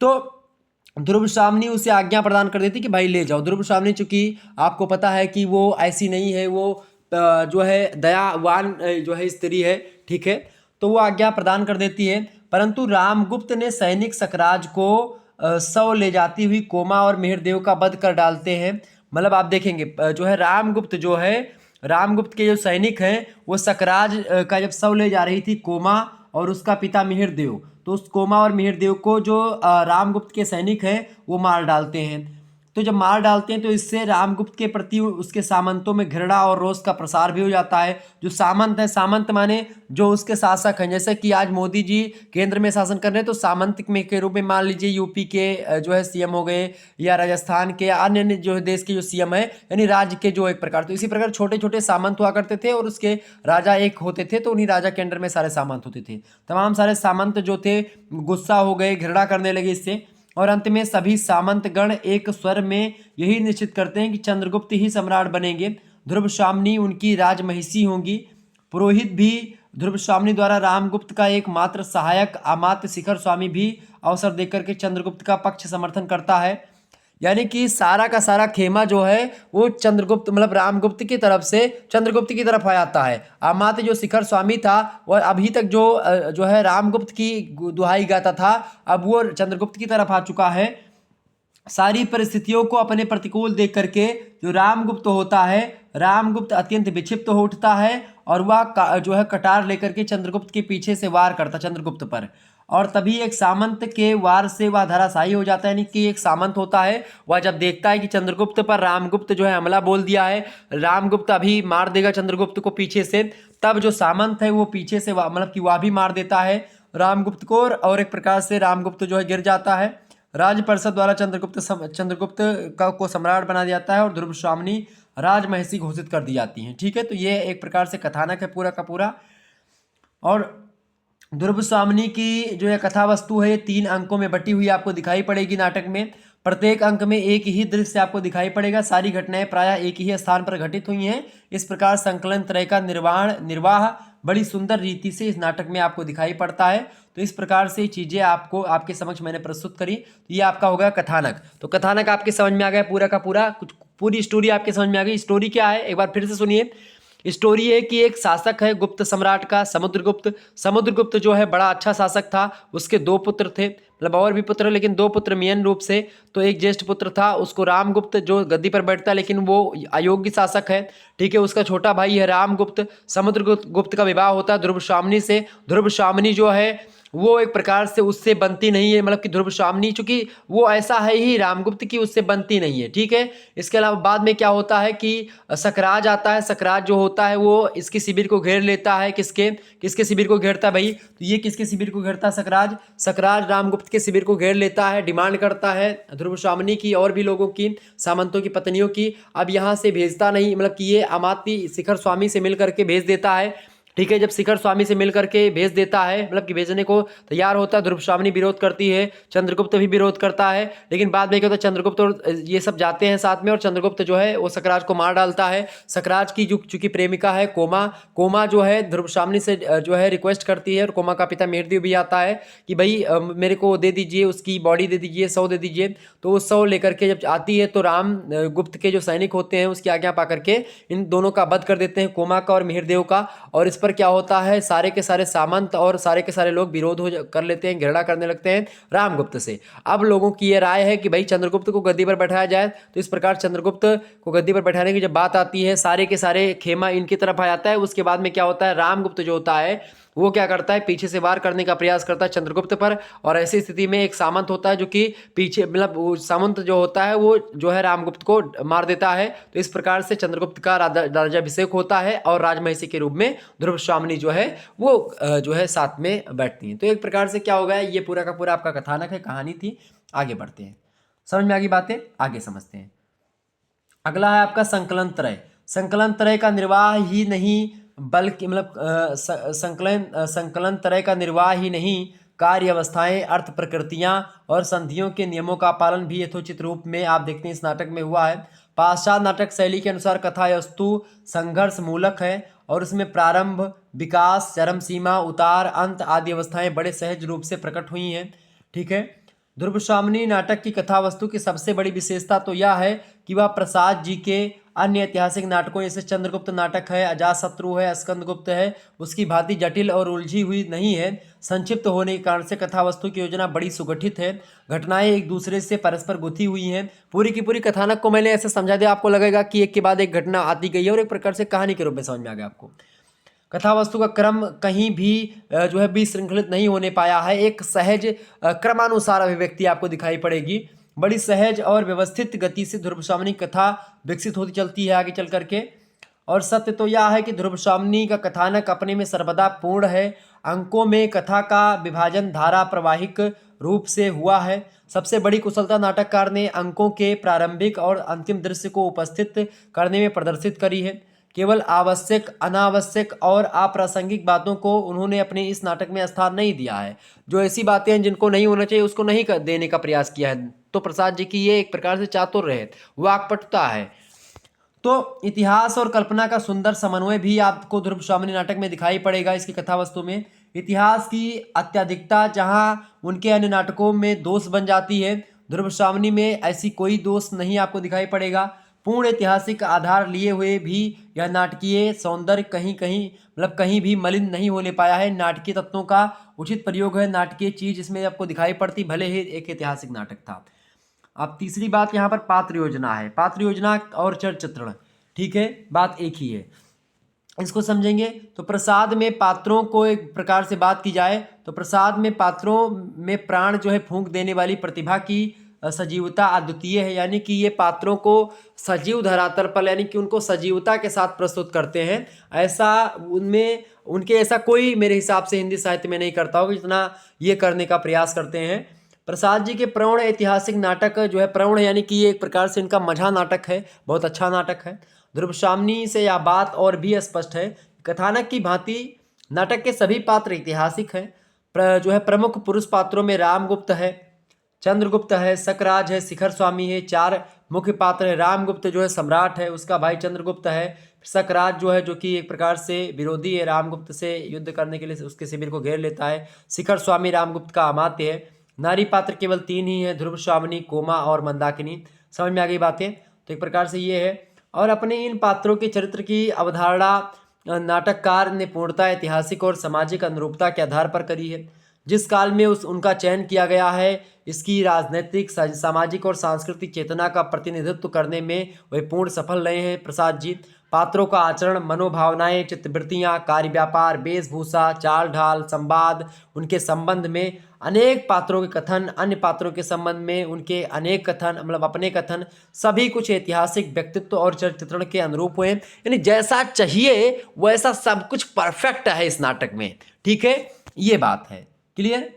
Speaker 1: तो ध्रुवस्वामिनी उसे आज्ञा प्रदान कर देती कि भाई ले जाओ। ध्रुवस्वामिनी चूंकि आपको पता है कि वो ऐसी नहीं है, वो जो है दयावान जो है स्त्री है, ठीक है, तो वो आज्ञा प्रदान कर देती है। परंतु रामगुप्त ने सैनिक सकराज को शव ले जाती हुई कोमा और मिहिरदेव का वध कर डालते हैं। मतलब आप देखेंगे जो है रामगुप्त जो है, रामगुप्त के जो सैनिक हैं वो सकराज का जब शव ले जा रही थी कोमा और उसका पिता मिहिरदेव, तो उस कोमा और मिहिरदेव को जो रामगुप्त के सैनिक हैं वो मार डालते हैं। तो जब मार डालते हैं तो इससे रामगुप्त के प्रति उसके सामंतों में घृणा और रोष का प्रसार भी हो जाता है। जो सामंत है, सामंत माने जो उसके शासक हैं, जैसे कि आज मोदी जी केंद्र में शासन कर रहे हैं तो सामंत में के रूप में मान लीजिए यूपी के जो है सीएम हो गए, या राजस्थान के अन्य अन्य जो देश के जो सीएम है, यानी राज्य के जो एक प्रकार, तो इसी प्रकार छोटे छोटे सामंत हुआ करते थे और उसके राजा एक होते थे, तो उन्हीं राजा के अंडर में सारे सामंत होते थे। तमाम सारे सामंत जो थे गुस्सा हो गए, घृणा करने लगे इससे, और अंत में सभी सामंत गण एक स्वर में यही निश्चित करते हैं कि चंद्रगुप्त ही सम्राट बनेंगे। ध्रुवस्वामिनी उनकी राजमहिषी होंगी। पुरोहित भी ध्रुवस्वामिनी द्वारा रामगुप्त का एकमात्र सहायक अमात्य शिखर स्वामी भी अवसर देकर के चंद्रगुप्त का पक्ष समर्थन करता है। यानी कि सारा का सारा खेमा जो है वो चंद्रगुप्त मतलब रामगुप्त की तरफ से चंद्रगुप्त की तरफ आ जाता है। अमात्य जो शिखर स्वामी था और अभी तक जो है रामगुप्त की दुहाई गाता था, अब वो चंद्रगुप्त की तरफ आ चुका है। सारी परिस्थितियों को अपने प्रतिकूल देख करके जो रामगुप्त होता है, रामगुप्त अत्यंत विक्षिप्त हो उठता है और वह जो है कटार लेकर के चंद्रगुप्त के पीछे से वार करता चंद्रगुप्त पर, और तभी एक सामंत के वार से वह धराशायी हो जाता है। यानी कि एक सामंत होता है, वह जब देखता है कि चंद्रगुप्त पर रामगुप्त जो है हमला बोल दिया है, रामगुप्त अभी मार देगा चंद्रगुप्त को पीछे से, तब जो सामंत है वो पीछे से मतलब कि वह भी मार देता है रामगुप्त को, और एक प्रकार से रामगुप्त जो है गिर जाता है। राजपरिषद द्वारा चंद्रगुप्त को सम्राट बना दिया जाता है और ध्रुवस्वामिनी राजमहिषी घोषित कर दी जाती हैं। ठीक है, तो ये एक प्रकार से कथानक है पूरा का पूरा। और ध्रुवस्वामिनी की जो ये कथा वस्तु है 3 अंकों में बटी हुई आपको दिखाई पड़ेगी नाटक में। प्रत्येक अंक में एक ही दृश्य आपको दिखाई पड़ेगा, सारी घटनाएं प्रायः एक ही स्थान पर घटित हुई हैं। इस प्रकार संकलन त्रय का निर्वाह बड़ी सुंदर रीति से इस नाटक में आपको दिखाई पड़ता है। तो इस प्रकार से चीजें आपको आपके समक्ष मैंने प्रस्तुत करी। तो ये आपका होगा कथानक। तो कथानक आपके समझ में आ गया पूरा का पूरा, कुछ पूरी स्टोरी आपके समझ में आ गई। स्टोरी क्या है एक बार फिर से सुनिए। स्टोरी है कि एक शासक है गुप्त सम्राट का, समुद्रगुप्त। समुद्रगुप्त जो है बड़ा अच्छा शासक था। उसके दो पुत्र थे, मतलब और भी पुत्र, लेकिन दो पुत्र मेन रूप से। तो एक ज्येष्ठ पुत्र था उसको रामगुप्त, जो गद्दी पर बैठता है लेकिन वो अयोग्य शासक है। ठीक है, उसका छोटा भाई है रामगुप्त। समुद्रगुप्त का विवाह होता है ध्रुवशामिनी से। ध्रुवशामिनी जो है वो एक प्रकार से उससे बनती नहीं है, मतलब कि ध्रुवशामिनी चूंकि वो ऐसा है ही रामगुप्त की, उससे बनती नहीं है। ठीक है, इसके अलावा बाद में क्या होता है कि सकराज आता है। सकराज जो होता है वो इसकी शिविर को घेर लेता है। किसके किसके शिविर को घेरता है भाई? तो ये किसके शिविर को घेरता है? सकराज। सकराज रामगुप्त के शिविर को घेर लेता है, डिमांड करता है ध्रुवशामिनी की और भी लोगों की, सामंतों की पत्नियों की। अब यहाँ से भेजता नहीं, मतलब कि ये अमात्य शिखर स्वामी से मिल करके भेज देता है। ठीक है, जब शिखर स्वामी से मिल करके भेज देता है, मतलब कि भेजने को तैयार होता है, ध्रुवशामिनी विरोध करती है, चंद्रगुप्त भी विरोध करता है। लेकिन बाद में क्या होता है, चंद्रगुप्त और ये सब जाते हैं साथ में, और चंद्रगुप्त जो है वो सकराज को मार डालता है। सकराज की जो चूंकि प्रेमिका है कोमा, कोमा जो है ध्रुवशामिनी से जो है रिक्वेस्ट करती है, और कोमा का पिता मेहरदेव भी आता है कि भाई मेरे को दे दीजिए, उसकी बॉडी दे दीजिए, 100 दे दीजिए। तो वो 100 लेकर के जब आती है तो राम गुप्त के जो सैनिक होते हैं उसकी आज्ञा पा करके इन दोनों का वध कर देते हैं, कोमा का और मेहरदेव का। और इस पर क्या होता है, सारे के सारे सामंत और सारे के सारे लोग विरोध कर लेते हैं, घृणा करने लगते हैं रामगुप्त से। अब लोगों की ये राय है कि भाई चंद्रगुप्त को गद्दी पर बैठाया जाए। तो इस प्रकार चंद्रगुप्त को गद्दी पर बैठाने की जब बात आती है, सारे के सारे खेमा इनकी तरफ आ जाता है। उसके बाद में क्या होता है, रामगुप्त जो होता है वो क्या करता है, पीछे से वार करने का प्रयास करता है चंद्रगुप्त पर। और ऐसी स्थिति में एक सामंत होता है जो कि पीछे, मतलब वो सामंत जो होता है वो जो है रामगुप्त को मार देता है। तो इस प्रकार से चंद्रगुप्त का राज्याभिषेक होता है, और राजमहिषी के रूप में ध्रुवशामिनी जो है वो जो है साथ में बैठती हैं। तो एक प्रकार से क्या हो गया, ये पूरा का पूरा आपका कथानक है, कहानी थी। आगे बढ़ते हैं, समझ में आ गई बातें, आगे समझते हैं। अगला है आपका संकलन त्रय। संकलन त्रय का निर्वाह ही नहीं बल्कि, मतलब संकलन त्रय का निर्वाह ही नहीं, कार्य अवस्थाएं, अर्थ प्रकृतियां और संधियों के नियमों का पालन भी यथोचित रूप में आप देखते हैं इस नाटक में हुआ है। पाश्चात्य नाटक शैली के अनुसार कथा वस्तु संघर्ष मूलक है, और उसमें प्रारंभ, विकास, चरम सीमा, उतार, अंत आदि अवस्थाएं बड़े सहज रूप से प्रकट हुई हैं। ठीक है, ध्रुवशामिनी नाटक की कथा वस्तु की सबसे बड़ी विशेषता तो यह है कि वह प्रसाद जी के अन्य ऐतिहासिक नाटकों जैसे चंद्रगुप्त नाटक है, अजातशत्रु है, स्कंदगुप्त है, उसकी भांति जटिल और उलझी हुई नहीं है। संक्षिप्त होने के कारण से कथा वस्तु की योजना बड़ी सुगठित है। घटनाएं एक दूसरे से परस्पर गुथी हुई हैं। पूरी की पूरी कथानक को मैंने ऐसे समझा दिया, आपको लगेगा कि एक के बाद एक घटना आती गई है, और एक प्रकार से कहानी के रूप में समझ में आ गया आपको। कथा वस्तु का क्रम कहीं भी जो है विशृंखलित नहीं होने पाया है। एक सहज क्रमानुसार अभिव्यक्ति आपको दिखाई पड़ेगी। बड़ी सहज और व्यवस्थित गति से ध्रुवशामिनी कथा विकसित होती चलती है आगे चल करके। और सत्य तो यह है कि ध्रुवशामिनी का कथानक अपने में सर्वदा पूर्ण है। अंकों में कथा का विभाजन धारा प्रवाहिक रूप से हुआ है। सबसे बड़ी कुशलता नाटककार ने अंकों के प्रारंभिक और अंतिम दृश्य को उपस्थित करने में प्रदर्शित करी है। केवल आवश्यक, अनावश्यक और अप्रासंगिक बातों को उन्होंने अपने इस नाटक में स्थान नहीं दिया है। जो ऐसी बातें हैं जिनको नहीं होना चाहिए उसको नहीं देने का प्रयास किया है। तो प्रसाद जी की ये एक प्रकार से चातुर्य है, वाक्पटुता है। तो इतिहास और कल्पना का सुंदर समन्वय भी आपको ध्रुवशामिनी नाटक में दिखाई पड़ेगा। इसकी कथा वस्तु में इतिहास की अत्यधिकता जहां उनके अन्य नाटकों में दोष बन जाती है, ध्रुवशामिनी में ऐसी कोई दोष नहीं आपको दिखाई पड़ेगा। पूर्ण ऐतिहासिक आधार लिए हुए भी यह नाटकीय सौंदर्य कहीं कहीं, मतलब कहीं भी मलिन नहीं होने पाया है। नाटकीय तत्वों का उचित प्रयोग है। नाटकीय चीज इसमें आपको दिखाई पड़ती, भले ही एक ऐतिहासिक नाटक था। अब तीसरी बात यहाँ पर पात्र योजना है। पात्र योजना और चरित्र चित्रण, ठीक है, बात एक ही है, इसको समझेंगे। तो प्रसाद में पात्रों को एक प्रकार से बात की जाए तो प्रसाद में पात्रों में प्राण जो है फूंक देने वाली प्रतिभा की सजीवता अद्वितीय है। यानी कि ये पात्रों को सजीव धरातल पर, यानी कि उनको सजीवता के साथ प्रस्तुत करते हैं। ऐसा उनमें उनके ऐसा कोई मेरे हिसाब से हिंदी साहित्य में नहीं करता होगा जितना ये करने का प्रयास करते हैं। प्रसाद जी के प्रौढ़ ऐतिहासिक नाटक जो है, प्रौढ़ यानी कि ये एक प्रकार से इनका मझा नाटक है, बहुत अच्छा नाटक है। ध्रुवशामिनी से यह बात और भी स्पष्ट है। कथानक की भांति नाटक के सभी पात्र ऐतिहासिक हैं। जो है प्रमुख पुरुष पात्रों में रामगुप्त है, चंद्रगुप्त है, सकराज है, शिखर स्वामी है। 4 मुख्य पात्र है। रामगुप्त जो है सम्राट है, उसका भाई चंद्रगुप्त है। सकराज जो है जो कि एक प्रकार से विरोधी है, रामगुप्त से युद्ध करने के लिए उसके शिविर को घेर लेता है। शिखर स्वामी रामगुप्त का अमात्य है। नारी पात्र केवल 3 ही हैं, ध्रुव स्वामिनी, कोमा और मंदाकिनी। समझ में आ गई बातें। तो एक प्रकार से ये है। और अपने इन पात्रों के चरित्र की अवधारणा नाटककार ने पूर्णतः ऐतिहासिक और सामाजिक अनुरूपता के आधार पर करी है। जिस काल में उनका चयन किया गया है, इसकी राजनीतिक, सामाजिक और सांस्कृतिक चेतना का प्रतिनिधित्व करने में वे पूर्ण सफल रहे हैं प्रसाद जी। पात्रों का आचरण, मनोभावनाएं, चित्तवृत्तियां, कार्य व्यापार, वेशभूषा, चाल ढाल, संवाद, उनके संबंध में अनेक पात्रों के कथन, अन्य पात्रों के संबंध में उनके अनेक कथन, मतलब अपने कथन, सभी कुछ ऐतिहासिक व्यक्तित्व और चरित्र चित्रण के अनुरूप हुए। यानी जैसा चाहिए वैसा सब कुछ परफेक्ट है इस नाटक में। ठीक है, ये बात है। क्लियर।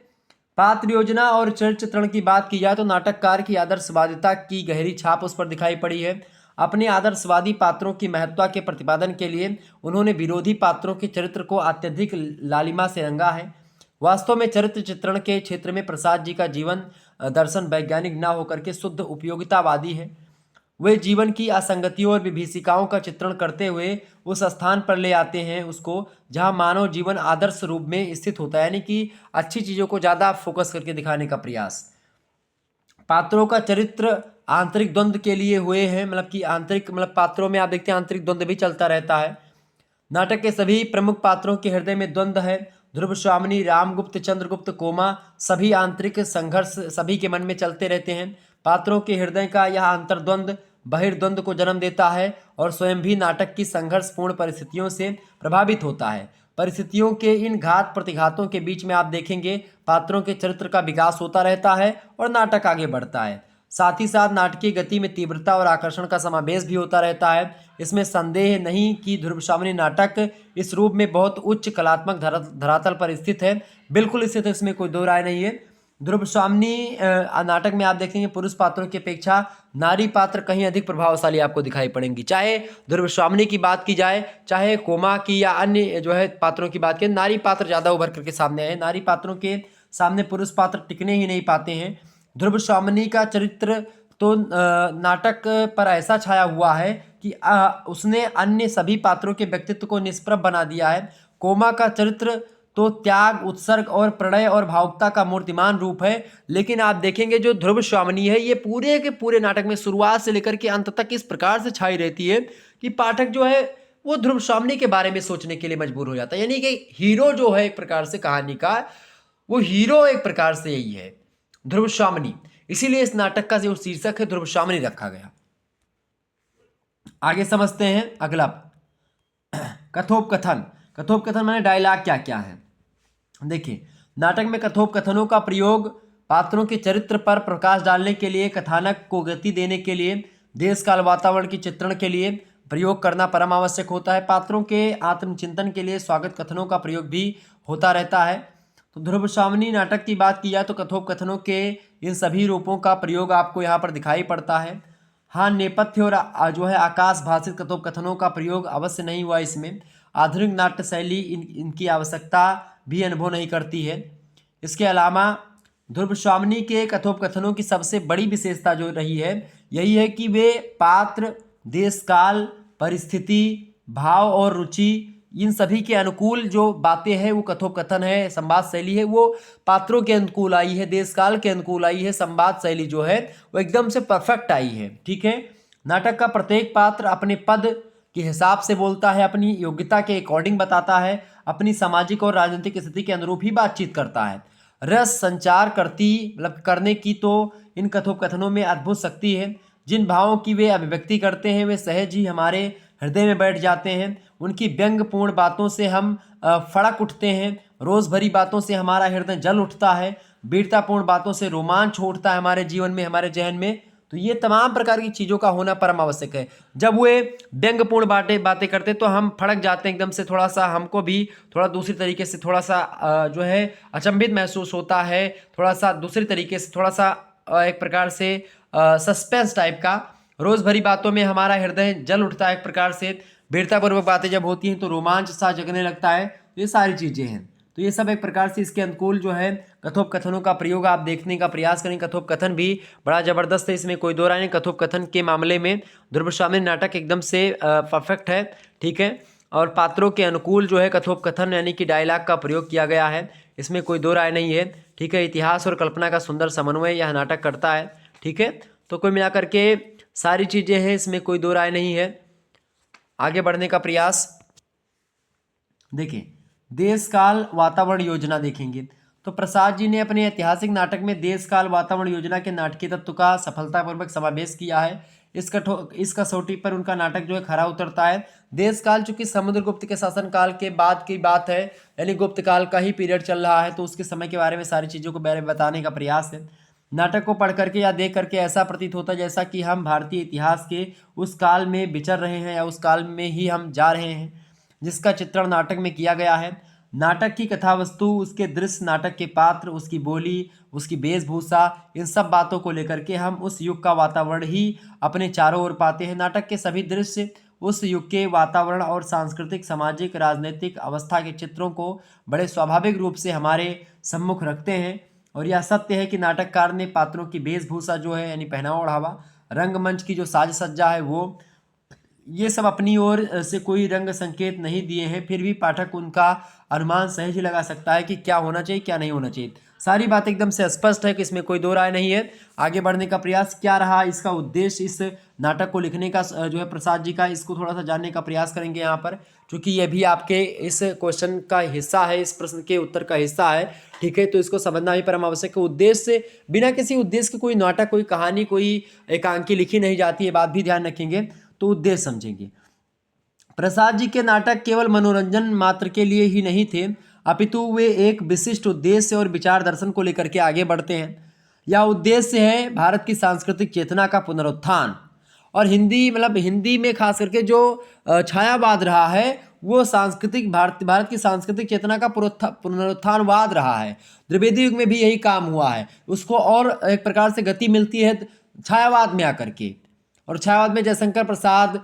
Speaker 1: पात्र योजना और चरित्र चित्रण की बात की जाए तो नाटककार की आदर्शवादिता की गहरी छाप उस पर दिखाई पड़ी है। अपने आदर्शवादी पात्रों की महत्ता के प्रतिपादन के लिए उन्होंने विरोधी पात्रों के चरित्र को अत्यधिक लालिमा से रंगा है। वास्तव में चरित्र चित्रण के क्षेत्र में प्रसाद जी का जीवन दर्शन वैज्ञानिक न होकर के शुद्ध उपयोगितावादी है। वे जीवन की असंगतियों और विभीषिकाओं का चित्रण करते हुए उस स्थान पर ले आते हैं उसको जहां मानव जीवन आदर्श रूप में स्थित होता है, यानी कि अच्छी चीज़ों को ज़्यादा फोकस करके दिखाने का प्रयास। पात्रों का चरित्र आंतरिक द्वंद्व के लिए हुए हैं, मतलब कि आंतरिक, मतलब पात्रों में आप देखते हैं आंतरिक द्वंद्व भी चलता रहता है। नाटक के सभी प्रमुख पात्रों के हृदय में द्वंद्व है। ध्रुव स्वामिनी, रामगुप्त, चंद्रगुप्त, कोमा, सभी आंतरिक संघर्ष सभी के मन में चलते रहते हैं। पात्रों के हृदय का यह अंतर्द्वंद बहिर्द्वंद को जन्म देता है और स्वयं भी नाटक की संघर्षपूर्ण परिस्थितियों से प्रभावित होता है। परिस्थितियों के इन घात प्रतिघातों के बीच में आप देखेंगे पात्रों के चरित्र का विकास होता रहता है और नाटक आगे बढ़ता है। साथ ही साथ नाटकीय गति में तीव्रता और आकर्षण का समावेश भी होता रहता है। इसमें संदेह नहीं कि ध्रुवशामिनी नाटक इस रूप में बहुत उच्च कलात्मक धरातल पर स्थित है। बिल्कुल स्थित है, इसमें कोई दो राय नहीं है। ध्रुवशामिनी नाटक में आप देखेंगे पुरुष पात्रों की अपेक्षा नारी पात्र कहीं अधिक प्रभावशाली आपको दिखाई पड़ेंगी। चाहे ध्रुवशामिनी की बात की जाए, चाहे कोमा की या अन्य जो है पात्रों की बात की, नारी पात्र ज़्यादा उभर करके सामने आए। नारी पात्रों के सामने पुरुष पात्र टिकने ही नहीं पाते हैं। ध्रुवशामिनी का चरित्र तो नाटक पर ऐसा छाया हुआ है कि उसने अन्य सभी पात्रों के व्यक्तित्व को निष्प्रभ बना दिया है। कोमा का चरित्र तो त्याग, उत्सर्ग और प्रणय और भावुकता का मूर्तिमान रूप है। लेकिन आप देखेंगे जो ध्रुवशामिनी है ये पूरे के पूरे नाटक में शुरुआत से लेकर के अंत तक इस प्रकार से छाई रहती है कि पाठक जो है वो ध्रुवशामिनी के बारे में सोचने के लिए मजबूर हो जाता है। यानी कि हीरो जो है एक प्रकार से कहानी का, वो हीरो एक प्रकार से यही है, ध्रुवशामिनी। इसीलिए इस नाटक का जो शीर्षक है ध्रुवशामिनी रखा गया। आगे समझते हैं अगला, कथोपकथन। कथोपकथन माने डायलॉग क्या क्या है। देखिए, नाटक में कथोपकथनों का प्रयोग पात्रों के चरित्र पर प्रकाश डालने के लिए, कथानक को गति देने के लिए, देश काल वातावरण के चित्रण के लिए प्रयोग करना परम आवश्यक होता है। पात्रों के आत्मचिंतन के लिए स्वागत कथनों का प्रयोग भी होता रहता है। तो ध्रुवशामिनी नाटक की बात की जाए तो कथोपकथनों के इन सभी रूपों का प्रयोग आपको यहाँ पर दिखाई पड़ता है। हाँ, नेपथ्य और जो है आकाश भाषित कथोपकथनों का प्रयोग अवश्य नहीं हुआ इसमें। आधुनिक नाट्य शैली इनकी आवश्यकता भी अनुभव नहीं करती है। इसके अलावा ध्रुवशामिनी के कथोपकथनों की सबसे बड़ी विशेषता जो रही है यही है कि वे पात्र, देश काल, परिस्थिति, भाव और रुचि, इन सभी के अनुकूल जो बातें हैं वो कथोपकथन है, संवाद शैली है वो पात्रों के अनुकूल आई है, देश काल के अनुकूल आई है। संवाद शैली जो है वो एकदम से परफेक्ट आई है। ठीक है, नाटक का प्रत्येक पात्र अपने पद के हिसाब से बोलता है, अपनी योग्यता के अकॉर्डिंग बताता है, अपनी सामाजिक और राजनीतिक स्थिति के अनुरूप ही बातचीत करता है। रस संचार करने की तो इन कथोपकथनों में अद्भुत शक्ति है। जिन भावों की वे अभिव्यक्ति करते हैं वे सहज ही हमारे हृदय में बैठ जाते हैं। उनकी व्यंग्यपूर्ण बातों से हम फड़क उठते हैं, रोज भरी बातों से हमारा हृदय जल उठता है, वीरतापूर्ण बातों से रोमांच उठता है हमारे जीवन में, हमारे जहन में। तो ये तमाम प्रकार की चीज़ों का होना परम आवश्यक है। जब वे व्यंग्यपूर्ण बातें करते तो हम फड़क जाते हैं एकदम से, थोड़ा सा हमको भी थोड़ा दूसरी तरीके से थोड़ा सा जो है अचंभित महसूस होता है, थोड़ा सा दूसरी तरीके से, थोड़ा सा एक प्रकार से सस्पेंस टाइप का। रोज़ भरी बातों में हमारा हृदय जल उठता है एक प्रकार से। वीरतापूर्वक बातें जब होती हैं तो रोमांच सा जगने लगता है। तो ये सारी चीज़ें हैं, तो ये सब एक प्रकार से इसके अनुकूल जो है कथोपकथनों का प्रयोग आप देखने का प्रयास करें। कथोपकथन भी बड़ा जबरदस्त है, इसमें कोई दो राय नहीं। कथोपकथन के मामले में ध्रुवस्वामी नाटक एकदम से परफेक्ट है, ठीक है। और पात्रों के अनुकूल जो है कथोपकथन यानी कि डायलॉग का प्रयोग किया गया है, इसमें कोई दो राय नहीं है, ठीक है। इतिहास और कल्पना का सुंदर समन्वय यह नाटक करता है, ठीक है। तो कुल मिलाकर के सारी चीज़ें हैं, इसमें कोई दो राय नहीं है। आगे बढ़ने का प्रयास देखिए, देश काल वातावरण योजना देखेंगे तो प्रसाद जी ने अपने ऐतिहासिक नाटक में देश काल वातावरण योजना के नाटकीय तत्व का सफलतापूर्वक समावेश किया है। इस कसौटी पर उनका नाटक जो है खरा उतरता है। देश काल चूंकि समुद्रगुप्त के शासन काल के बाद की बात है, यानी गुप्त काल का ही पीरियड चल रहा है, तो उसके समय के बारे में सारी चीज़ों को बारे में बताने का प्रयास है। नाटक को पढ़ करके या देख करके ऐसा प्रतीत होता है जैसा कि हम भारतीय इतिहास के उस काल में विचर रहे हैं या उस काल में ही हम जा रहे हैं जिसका चित्रण नाटक में किया गया है। नाटक की कथा वस्तु, उसके दृश्य, नाटक के पात्र, उसकी बोली, उसकी वेशभूषा, इन सब बातों को लेकर के हम उस युग का वातावरण ही अपने चारों ओर पाते हैं। नाटक के सभी दृश्य उस युग के वातावरण और सांस्कृतिक, सामाजिक, राजनीतिक अवस्था के चित्रों को बड़े स्वाभाविक रूप से हमारे सम्मुख रखते हैं। और यह सत्य है कि नाटककार ने पात्रों की वेशभूषा जो है यानी पहनावा ओढ़ावा, रंगमंच की जो साज सज्जा है वो, ये सब अपनी ओर से कोई रंग संकेत नहीं दिए हैं, फिर भी पाठक उनका अनुमान सहज ही लगा सकता है कि क्या होना चाहिए क्या नहीं होना चाहिए। सारी बात एकदम से स्पष्ट है कि इसमें कोई दो राय नहीं है। आगे बढ़ने का प्रयास क्या रहा, इसका उद्देश्य इस नाटक को लिखने का जो है प्रसाद जी का, इसको थोड़ा सा जानने का प्रयास करेंगे यहाँ पर, क्योंकि ये भी आपके इस क्वेश्चन का हिस्सा है, इस प्रश्न के उत्तर का हिस्सा है, ठीक है। तो इसको समझना भी परम आवश्यक है। उद्देश्य, बिना किसी उद्देश्य के कोई नाटक, कोई कहानी, कोई एकांकी लिखी नहीं जाती है, बात भी ध्यान रखेंगे तो उद्देश्य समझेंगे। प्रसाद जी के नाटक केवल मनोरंजन मात्र के लिए ही नहीं थे, अपितु वे एक विशिष्ट उद्देश्य और विचार दर्शन को लेकर के आगे बढ़ते हैं। यह उद्देश्य है भारत की सांस्कृतिक चेतना का पुनरुत्थान। और हिंदी में खास करके जो छायावाद रहा है वो सांस्कृतिक भारत की सांस्कृतिक चेतना का पुनरुत्थानवाद रहा है। द्विवेदी युग में भी यही काम हुआ है, उसको और एक प्रकार से गति मिलती है छायावाद में आकर के। और छायावाद में जयशंकर प्रसाद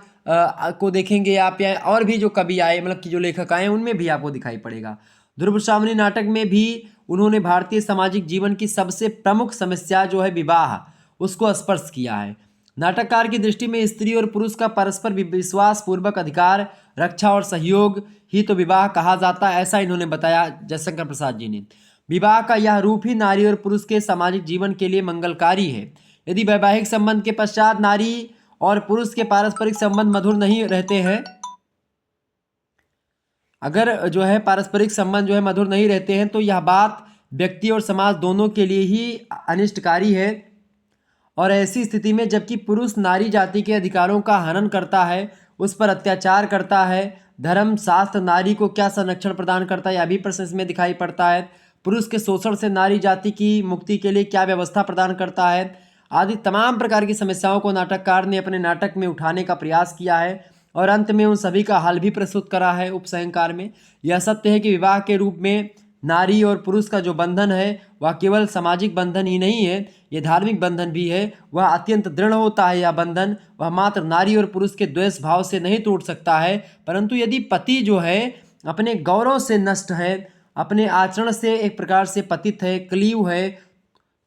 Speaker 1: को देखेंगे आप, या और भी जो कवि आए, मतलब कि जो लेखक आए, उनमें भी आपको दिखाई पड़ेगा। ध्रुवस्वामिनी नाटक में भी उन्होंने भारतीय सामाजिक जीवन की सबसे प्रमुख समस्या जो है विवाह, उसको स्पर्श किया है। नाटककार की दृष्टि में स्त्री और पुरुष का परस्पर विश्वास पूर्वक अधिकार, रक्षा और सहयोग ही तो विवाह कहा जाता है, ऐसा इन्होंने बताया जयशंकर प्रसाद जी ने। विवाह का यह रूप ही नारी और पुरुष के सामाजिक जीवन के लिए मंगलकारी है। यदि वैवाहिक संबंध के पश्चात नारी और पुरुष के पारस्परिक संबंध मधुर नहीं रहते हैं, अगर जो है पारस्परिक संबंध जो है मधुर नहीं रहते हैं, तो यह बात व्यक्ति और समाज दोनों के लिए ही अनिष्टकारी है। और ऐसी स्थिति में जबकि पुरुष नारी जाति के अधिकारों का हनन करता है, उस पर अत्याचार करता है, धर्म शास्त्र नारी को क्या संरक्षण प्रदान करता है, यह भी प्रश्न इसमें दिखाई पड़ता है। पुरुष के शोषण से नारी जाति की मुक्ति के लिए क्या व्यवस्था प्रदान करता है, आदि तमाम प्रकार की समस्याओं को नाटककार ने अपने नाटक में उठाने का प्रयास किया है। और अंत में उन सभी का हल भी प्रस्तुत करा है उपसंहार में। यह सत्य है कि विवाह के रूप में नारी और पुरुष का जो बंधन है वह केवल सामाजिक बंधन ही नहीं है, यह धार्मिक बंधन भी है। वह अत्यंत दृढ़ होता है, यह बंधन वह मात्र नारी और पुरुष के द्वेष भाव से नहीं टूट सकता है, परंतु यदि पति जो है अपने गौरव से नष्ट है, अपने आचरण से एक प्रकार से पतित है, क्लीव है,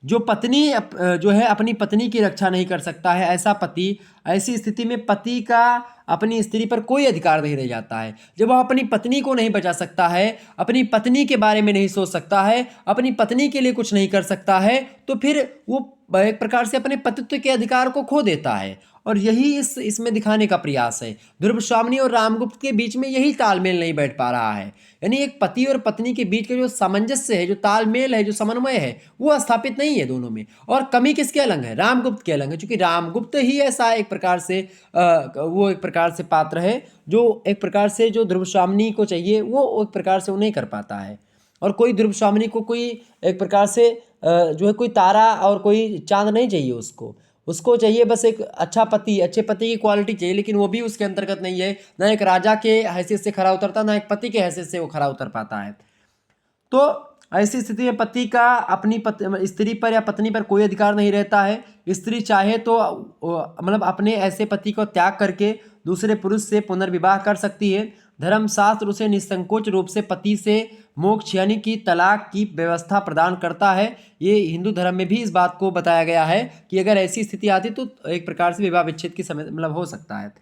Speaker 1: जो पत्नी जो है अपनी पत्नी की रक्षा नहीं कर सकता है, ऐसा पति, ऐसी स्थिति में पति का अपनी स्त्री पर कोई अधिकार नहीं रह जाता है। जब वह अपनी पत्नी को नहीं बचा सकता है, अपनी पत्नी के बारे में नहीं सोच सकता है, अपनी पत्नी के लिए कुछ नहीं कर सकता है, तो फिर वो एक प्रकार से अपने पतित्व के अधिकार को खो देता है। और यही इसमें दिखाने का प्रयास है। ध्रुवस्वामिनी और रामगुप्त के बीच में यही तालमेल नहीं बैठ पा रहा है, यानी एक पति और पत्नी के बीच का जो सामंजस्य है, जो तालमेल है, जो समन्वय है, वो स्थापित नहीं है दोनों में। और कमी किसके अलग है? रामगुप्त के अलग है, क्योंकि रामगुप्त ही ऐसा एक प्रकार से वो एक प्रकार से पात्र है जो एक प्रकार से जो ध्रुवस्वामिनी को चाहिए वो एक प्रकार से वो नहीं कर पाता है। और कोई ध्रुवस्वामिनी को कोई एक प्रकार से जो है कोई तारा और कोई चांद नहीं चाहिए, उसको चाहिए बस एक अच्छा पति, अच्छे पति की क्वालिटी चाहिए, लेकिन वो भी उसके अंतर्गत नहीं है। ना एक राजा के हैसियत से खरा उतरता, ना एक पति के हैसियत से वो खरा उतर पाता है। तो ऐसी स्थिति में पति का अपनी स्त्री पर या पत्नी पर कोई अधिकार नहीं रहता है। स्त्री चाहे तो मतलब अपने ऐसे पति को त्याग करके दूसरे पुरुष से पुनर्विवाह कर सकती है। धर्मशास्त्र उसे निसंकोच रूप से पति से मोक्ष यानी कि तलाक की व्यवस्था प्रदान करता है। ये हिंदू धर्म में भी इस बात को बताया गया है कि अगर ऐसी स्थिति आती तो एक प्रकार से विवाह विच्छेद की समय मतलब हो सकता है।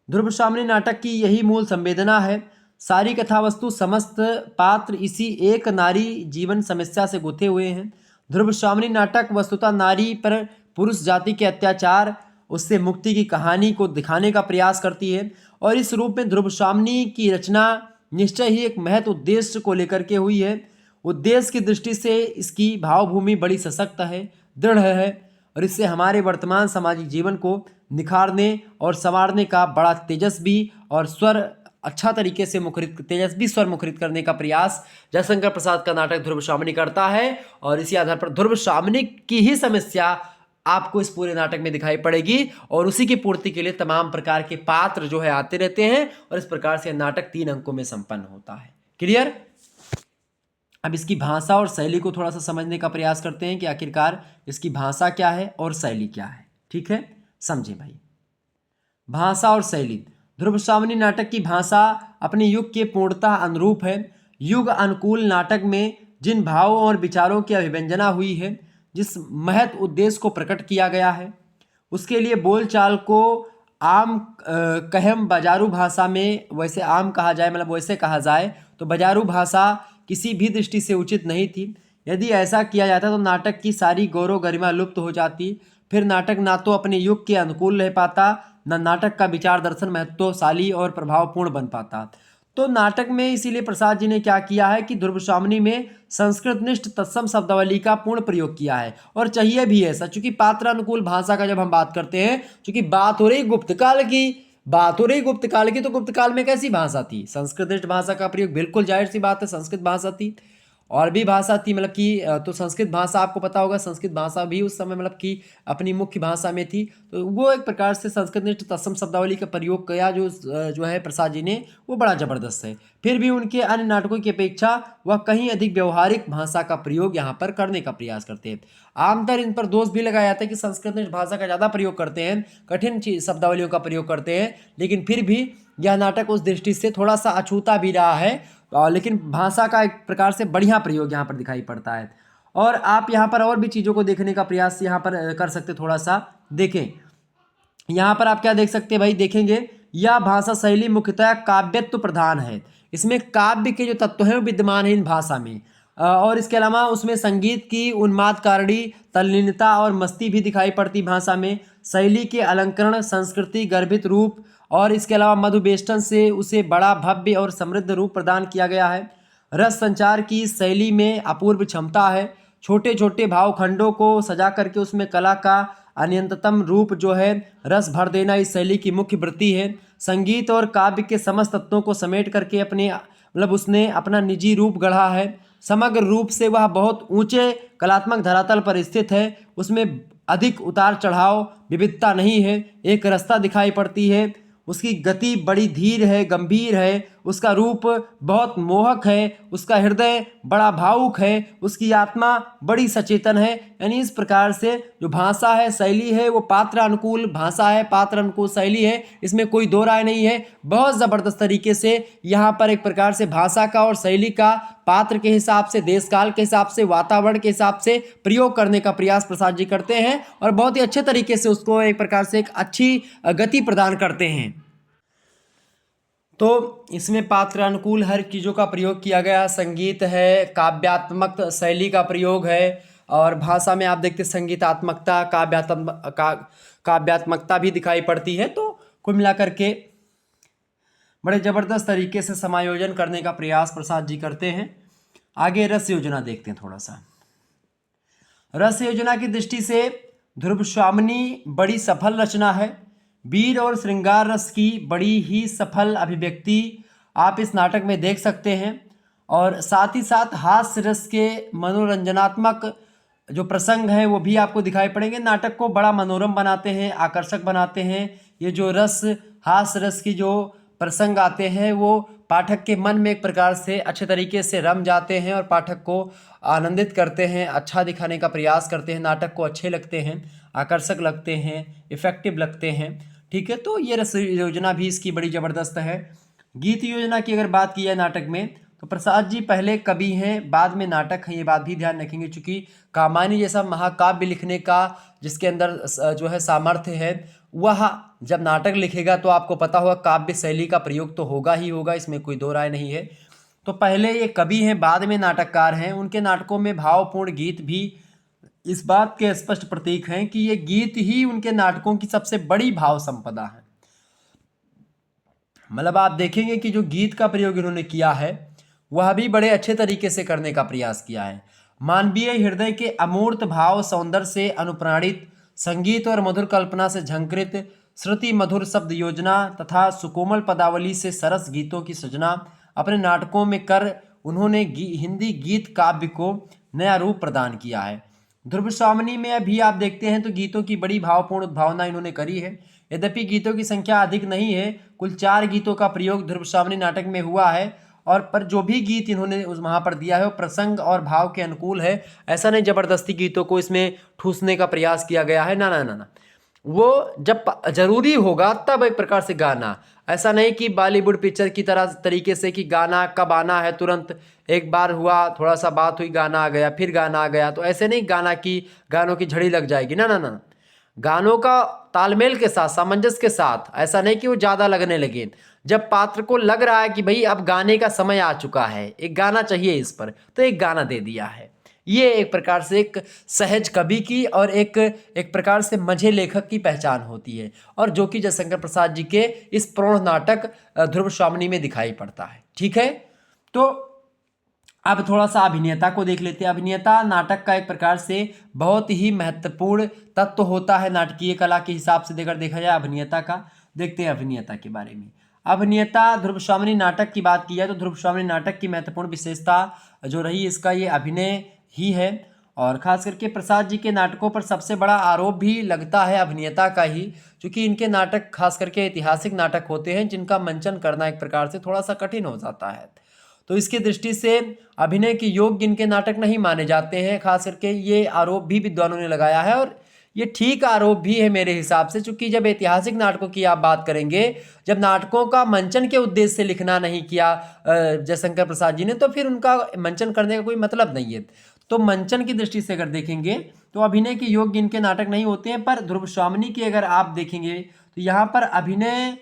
Speaker 1: ध्रुवशामिनी नाटक की यही मूल संवेदना है। सारी कथा वस्तु समस्त पात्र इसी एक नारी जीवन समस्या से गुथे हुए हैं। ध्रुवशामिनी नाटक वस्तुतः नारी पर पुरुष जाति के अत्याचार उससे मुक्ति की कहानी को दिखाने का प्रयास करती है और इस रूप में ध्रुवशामिनी की रचना निश्चय ही एक महत्व उद्देश्य को लेकर के हुई है। उद्देश्य की दृष्टि से इसकी भावभूमि बड़ी सशक्त है, दृढ़ है और इससे हमारे वर्तमान सामाजिक जीवन को निखारने और संवारने का बड़ा तेजस्वी और स्वर अच्छा तरीके से मुखरित तेजस्वी स्वर मुखरित करने का प्रयास जयशंकर प्रसाद का नाटक ध्रुवशामिनी करता है और इसी आधार पर ध्रुवशामिनी की ही समस्या आपको इस पूरे नाटक में दिखाई पड़ेगी और उसी की पूर्ति के लिए तमाम प्रकार के पात्र जो है आते रहते हैं और इस प्रकार से नाटक 3 अंकों में संपन्न होता है। क्लियर। अब इसकी भाषा और शैली को थोड़ा सा समझने का प्रयास करते हैं कि आखिरकार इसकी भाषा क्या है और शैली क्या है। ठीक है, समझे भाई। भाषा और शैली। ध्रुवशामिनी नाटक की भाषा अपने युग के पूर्णतः अनुरूप है। युग अनुकूल नाटक में जिन भावों और विचारों की अभिव्यंजना हुई है, जिस महत उद्देश्य को प्रकट किया गया है, उसके लिए बोलचाल को आम कहम बाजारू भाषा में वैसे आम कहा जाए मतलब वैसे कहा जाए तो बाजारू भाषा किसी भी दृष्टि से उचित नहीं थी। यदि ऐसा किया जाता तो नाटक की सारी गौरव गरिमा लुप्त हो जाती। फिर नाटक ना तो अपने युग के अनुकूल रह पाता, न नाटक का विचार दर्शन महत्वशाली और प्रभावपूर्ण बन पाता। तो नाटक में इसीलिए प्रसाद जी ने क्या किया है कि ध्रुवशामिनी में संस्कृतनिष्ठ तत्सम शब्दावली का पूर्ण प्रयोग किया है और चाहिए भी ऐसा, चूंकि पात्रानुकूल भाषा का जब हम बात करते हैं, चूंकि बात हो रही गुप्त काल की तो गुप्त काल में कैसी भाषा थी, संस्कृतनिष्ठ भाषा का प्रयोग बिल्कुल जाहिर सी बात है, संस्कृत भाषा थी और भी भाषा थी मतलब कि तो संस्कृत भाषा आपको पता होगा, संस्कृत भाषा भी उस समय मतलब कि अपनी मुख्य भाषा में थी। तो वो एक प्रकार से संस्कृतनिष्ठ तत्सम शब्दावली का प्रयोग किया जो है प्रसाद जी ने, वो बड़ा ज़बरदस्त है। फिर भी उनके अन्य नाटकों की अपेक्षा वह कहीं अधिक व्यवहारिक भाषा का प्रयोग यहाँ पर करने का प्रयास करते हैं। आमतौर इन पर दोष भी लगाया जाता है कि संस्कृतनिष्ठ भाषा का ज़्यादा प्रयोग करते हैं, कठिन शब्दावलियों का प्रयोग करते हैं, लेकिन फिर भी यह नाटक उस दृष्टि से थोड़ा सा अछूता भी रहा है, लेकिन भाषा का एक प्रकार से बढ़िया प्रयोग यहाँ पर दिखाई पड़ता है। और आप यहाँ पर और भी चीज़ों को देखने का प्रयास यहाँ पर कर सकते, थोड़ा सा देखें। यहाँ पर आप क्या देख सकते हैं भाई, देखेंगे यह भाषा शैली मुख्यतः काव्यत्व प्रधान है। इसमें काव्य के जो तत्व हैं वो विद्यमान है इन भाषा में और इसके अलावा उसमें संगीत की उन्मादकारी तल्लीनता और मस्ती भी दिखाई पड़ती भाषा में। शैली के अलंकरण, संस्कृति गर्भित रूप और इसके अलावा मधुबेष्टन से उसे बड़ा भव्य और समृद्ध रूप प्रदान किया गया है। रस संचार की शैली में अपूर्व क्षमता है। छोटे छोटे भावखंडों को सजा करके उसमें कला का अनियंतम रूप जो है रस भर देना इस शैली की मुख्य वृत्ति है। संगीत और काव्य के समस्त तत्वों को समेट करके अपने मतलब उसने अपना निजी रूप गढ़ा है। समग्र रूप से वह बहुत ऊंचे कलात्मक धरातल पर स्थित है। उसमें अधिक उतार चढ़ाव विविधता नहीं है, एक रास्ता दिखाई पड़ती है। उसकी गति बड़ी धीर है, गंभीर है, उसका रूप बहुत मोहक है, उसका हृदय बड़ा भावुक है, उसकी आत्मा बड़ी सचेतन है। यानी इस प्रकार से जो भाषा है, शैली है, वो पात्र अनुकूल भाषा है, पात्र अनुकूल शैली है, इसमें कोई दो राय नहीं है। बहुत ज़बरदस्त तरीके से यहाँ पर एक प्रकार से भाषा का और शैली का पात्र के हिसाब से, देश काल के हिसाब से, वातावरण के हिसाब से प्रयोग करने का प्रयास प्रसाद जी करते हैं और बहुत ही अच्छे तरीके से उसको एक प्रकार से एक अच्छी गति प्रदान करते हैं। तो इसमें पात्र अनुकूल हर चीज़ों का प्रयोग किया गया, संगीत है, काव्यात्मक शैली का प्रयोग है और भाषा में आप देखते संगीतात्मकता काव्यात्मकता भी दिखाई पड़ती है। तो कुल मिलाकर के बड़े ज़बरदस्त तरीके से समायोजन करने का प्रयास प्रसाद जी करते हैं। आगे रस योजना देखते हैं थोड़ा सा। रस योजना की दृष्टि से ध्रुवशामिनी बड़ी सफल रचना है। वीर और श्रृंगार रस की बड़ी ही सफल अभिव्यक्ति आप इस नाटक में देख सकते हैं और साथ ही साथ हास्य रस के मनोरंजनात्मक जो प्रसंग हैं वो भी आपको दिखाई पड़ेंगे। नाटक को बड़ा मनोरम बनाते हैं, आकर्षक बनाते हैं। ये जो रस हास्य रस की जो प्रसंग आते हैं वो पाठक के मन में एक प्रकार से अच्छे तरीके से रम जाते हैं और पाठक को आनंदित करते हैं, अच्छा दिखाने का प्रयास करते हैं, नाटक को अच्छे लगते हैं, आकर्षक लगते हैं, इफ़ेक्टिव लगते हैं। ठीक है, तो ये रस योजना भी इसकी बड़ी ज़बरदस्त है। गीत योजना की अगर बात की जाए नाटक में, तो प्रसाद जी पहले कवि हैं, बाद में नाटक हैं, ये बात भी ध्यान रखेंगे। चूंकि कामायनी जैसा महाकाव्य लिखने का जिसके अंदर जो है सामर्थ्य है, वह जब नाटक लिखेगा तो आपको पता होगा काव्य शैली का प्रयोग तो होगा ही होगा, इसमें कोई दो राय नहीं है। तो पहले ये कवि हैं, बाद में नाटककार हैं। उनके नाटकों में भावपूर्ण गीत भी इस बात के स्पष्ट प्रतीक हैं कि ये गीत ही उनके नाटकों की सबसे बड़ी भाव संपदा है। मतलब आप देखेंगे कि जो गीत का प्रयोग इन्होंने किया है वह भी बड़े अच्छे तरीके से करने का प्रयास किया है। मानवीय हृदय के अमूर्त भाव सौंदर्य से अनुप्राणित, संगीत और मधुर कल्पना से झंकृत, श्रुति मधुर शब्द योजना तथा सुकोमल पदावली से सरस गीतों की सृजना अपने नाटकों में कर उन्होंने हिंदी गीत काव्य को नया रूप प्रदान किया है। ध्रुवस्वामिनी में भी आप देखते हैं तो गीतों की बड़ी भावपूर्ण भावना इन्होंने करी है। यद्यपि गीतों की संख्या अधिक नहीं है, कुल 4 गीतों का प्रयोग ध्रुवस्वामिनी नाटक में हुआ है, और पर जो भी गीत इन्होंने उस वहाँ पर दिया है वो प्रसंग और भाव के अनुकूल है। ऐसा नहीं जबरदस्ती गीतों को इसमें ठूसने का प्रयास किया गया है, ना ना ना ना। वो जब जरूरी होगा तब एक प्रकार से गाना, ऐसा नहीं कि बॉलीवुड पिक्चर की तरह तरीके से कि गाना कब आना है, तुरंत एक बार हुआ, थोड़ा सा बात हुई, गाना आ गया, फिर गाना आ गया। तो ऐसे नहीं गानों की झड़ी लग जाएगी, ना ना ना। गानों का तालमेल के साथ, सामंजस्य के साथ, ऐसा नहीं कि वो ज़्यादा लगने लगे। जब पात्र को लग रहा है कि भाई अब गाने का समय आ चुका है, एक गाना चाहिए इस पर, तो एक गाना दे दिया है। ये एक प्रकार से एक सहज कवि की और एक प्रकार से मझे लेखक की पहचान होती है, और जो कि जयशंकर प्रसाद जी के इस प्रौढ़ नाटक ध्रुवस्वामिनी में दिखाई पड़ता है। ठीक है, तो अब थोड़ा सा अभिनेता को देख लेते हैं। अभिनेता नाटक का एक प्रकार से बहुत ही महत्वपूर्ण तत्व होता है नाटकीय कला के हिसाब से। देखा जाए अभिनेता का, देखते हैं अभिनेता के बारे में। अभिनेता ध्रुवस्वामिनी नाटक की बात की जाए तो ध्रुवस्वामिनी नाटक की महत्वपूर्ण विशेषता जो रही इसका ये अभिनय ही है, और खास करके प्रसाद जी के नाटकों पर सबसे बड़ा आरोप भी लगता है अभिनेता का ही, क्योंकि इनके नाटक खास करके ऐतिहासिक नाटक होते हैं जिनका मंचन करना एक प्रकार से थोड़ा सा कठिन हो जाता है। तो इसकी दृष्टि से अभिनय के योग्य इनके नाटक नहीं माने जाते हैं। खास करके ये आरोप भी विद्वानों ने लगाया है, और ये ठीक आरोप भी है मेरे हिसाब से, क्योंकि जब ऐतिहासिक नाटकों की आप बात करेंगे, जब नाटकों का मंचन के उद्देश्य से लिखना नहीं किया जयशंकर प्रसाद जी ने, तो फिर उनका मंचन करने का कोई मतलब नहीं है। तो मंचन की दृष्टि से अगर देखेंगे तो अभिनय के योग्य इनके नाटक नहीं होते हैं। पर ध्रुवस्वामिनी की अगर आप देखेंगे तो यहाँ पर अभिनय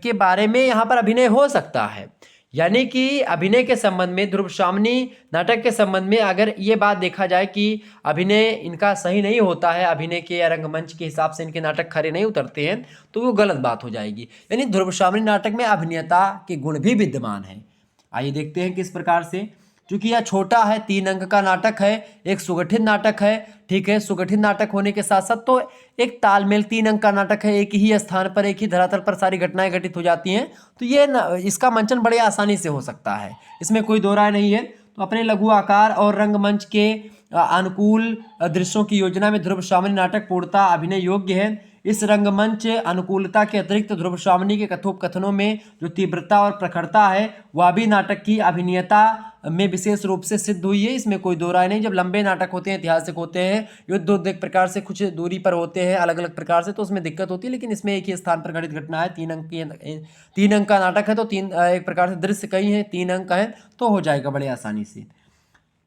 Speaker 1: के बारे में यहाँ पर अभिनय हो सकता है, यानी कि अभिनय के संबंध में ध्रुवस्वामिनी नाटक के संबंध में अगर ये बात देखा जाए कि अभिनय इनका सही नहीं होता है, अभिनय के या रंगमंच के हिसाब से इनके नाटक खरे नहीं उतरते हैं, तो वो गलत बात हो जाएगी। यानी ध्रुवस्वामिनी नाटक में अभिनेता के गुण भी विद्यमान हैं। आइए देखते हैं किस प्रकार से। क्योंकि यह छोटा है, 3 अंक का नाटक है, एक सुगठित नाटक है। ठीक है, सुगठित नाटक होने के साथ साथ तो एक तालमेल, 3 अंक का नाटक है, एक ही स्थान पर, एक ही धरातल पर सारी घटनाएं घटित हो जाती हैं, तो ये इसका मंचन बड़े आसानी से हो सकता है, इसमें कोई दो राय नहीं है। तो अपने लघु आकार और रंगमंच के अनुकूल दृश्यों की योजना में ध्रुवस्वामिनी नाटक पूर्णतः अभिनय योग्य है। इस रंगमंच अनुकूलता के अतिरिक्त ध्रुवस्वामिनी के कथोपकथनों में जो तीव्रता और प्रखरता है वह भी नाटक की अभिनेता में विशेष रूप से सिद्ध हुई है, इसमें कोई दो राय नहीं। जब लंबे नाटक होते हैं, ऐतिहासिक होते हैं, युद्ध एक प्रकार से कुछ दूरी पर होते हैं अलग अलग प्रकार से, तो उसमें दिक्कत होती है, लेकिन इसमें एक ही स्थान पर घटित घटना है। 3 अंक का नाटक है तो एक प्रकार से दृश्य कई हैं, 3 अंक है तो हो जाएगा बड़े आसानी से।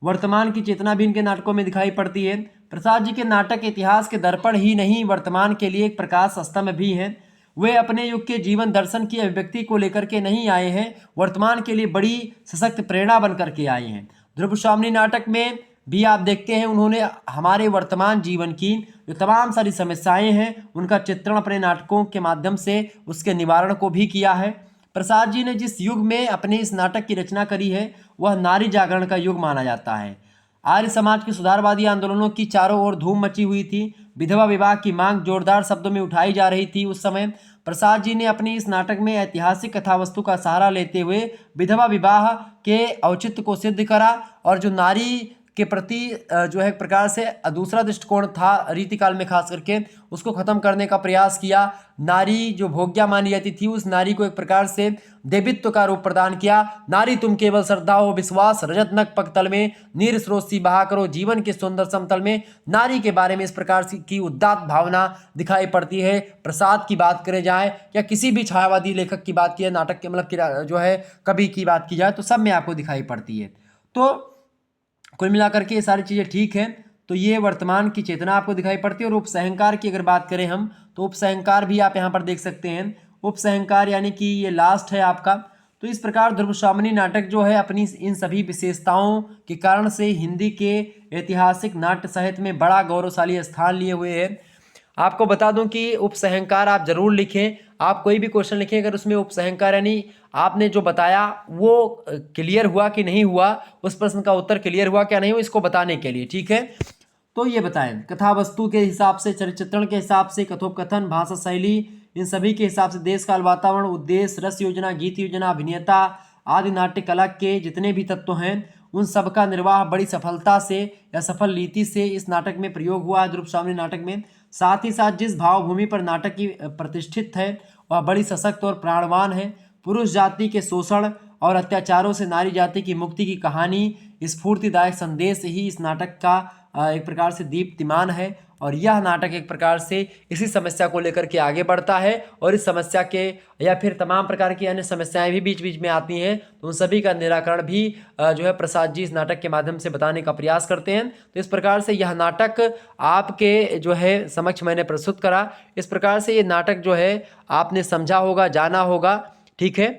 Speaker 1: वर्तमान की चेतना भी इनके नाटकों में दिखाई पड़ती है। प्रसाद जी के नाटक इतिहास के दर्पण ही नहीं, वर्तमान के लिए एक प्रकाश स्तंभ भी हैं। वे अपने युग के जीवन दर्शन की अभिव्यक्ति को लेकर के नहीं आए हैं, वर्तमान के लिए बड़ी सशक्त प्रेरणा बन करके आए हैं। ध्रुवस्वामिनी नाटक में भी आप देखते हैं उन्होंने हमारे वर्तमान जीवन की जो तमाम सारी समस्याएं हैं उनका चित्रण अपने नाटकों के माध्यम से उसके निवारण को भी किया है। प्रसाद जी ने जिस युग में अपने इस नाटक की रचना करी है वह नारी जागरण का युग माना जाता है। आर्य समाज के सुधारवादी आंदोलनों की चारों ओर धूम मची हुई थी, विधवा विवाह की मांग जोरदार शब्दों में उठाई जा रही थी उस समय। प्रसाद जी ने अपने इस नाटक में ऐतिहासिक कथावस्तु का सहारा लेते हुए विधवा विवाह के औचित्य को सिद्ध करा, और जो नारी के प्रति जो है एक प्रकार से दूसरा दृष्टिकोण था रीतिकाल में, खास करके उसको खत्म करने का प्रयास किया। नारी जो भोग्या मानी जाती थी, उस नारी को एक प्रकार से देवित्व का रूप प्रदान किया। नारी तुम केवल श्रद्धा हो विश्वास, रजत नक पगतल में नीर स्रोत बहा करो, जीवन के सुंदर समतल में। नारी के बारे में इस प्रकार की उदात्त भावना दिखाई पड़ती है। प्रसाद की बात करें जाए या किसी भी छायावादी लेखक की बात की जाए, नाटक के मतलब जो है कवि की बात की जाए, तो सब में आपको दिखाई पड़ती है। तो कुल मिलाकर के ये सारी चीज़ें ठीक हैं। तो ये वर्तमान की चेतना आपको दिखाई पड़ती है। और उपसहंकार की अगर बात करें हम, तो उपसहंकार भी आप यहाँ पर देख सकते हैं। उपसहंकार यानी कि ये लास्ट है आपका। तो इस प्रकार ध्रुवशामिनी नाटक जो है अपनी इन सभी विशेषताओं के कारण से हिंदी के ऐतिहासिक नाट्य साहित्य में बड़ा गौरवशाली स्थान लिए हुए है। आपको बता दूं कि उपसहंकार आप जरूर लिखें। आप कोई भी क्वेश्चन लिखें, अगर उसमें उपसहंकार यानी आपने जो बताया वो क्लियर हुआ कि नहीं हुआ, उस प्रश्न का उत्तर क्लियर हुआ क्या नहीं हुआ, इसको बताने के लिए, ठीक है। तो ये बताएं कथा वस्तु के हिसाब से, चरित्र चित्रण के हिसाब से, कथोपकथन, भाषा शैली, इन सभी के हिसाब से, देश काल वातावरण, उद्देश्य, रस योजना, गीत योजना, अभिनेता आदि नाट्य कला के जितने भी तत्व हैं, उन सब का निर्वाह बड़ी सफलता से या सफल रीति से इस नाटक में प्रयोग हुआ है, ध्रुवशामिनी नाटक में। साथ ही साथ जिस भावभूमि पर नाटक की प्रतिष्ठित है वह बड़ी सशक्त और प्राणवान है। पुरुष जाति के शोषण और अत्याचारों से नारी जाति की मुक्ति की कहानी, स्फूर्तिदायक संदेश ही इस नाटक का एक प्रकार से दीप्तिमान है। और यह नाटक एक प्रकार से इसी समस्या को लेकर के आगे बढ़ता है, और इस समस्या के या फिर तमाम प्रकार की अन्य समस्याएं भी बीच बीच में आती हैं, तो उन सभी का निराकरण भी जो है प्रसाद जी इस नाटक के माध्यम से बताने का प्रयास करते हैं। तो इस प्रकार से यह नाटक आपके जो है समक्ष मैंने प्रस्तुत करा। इस प्रकार से ये नाटक जो है आपने समझा होगा, जाना होगा, ठीक है।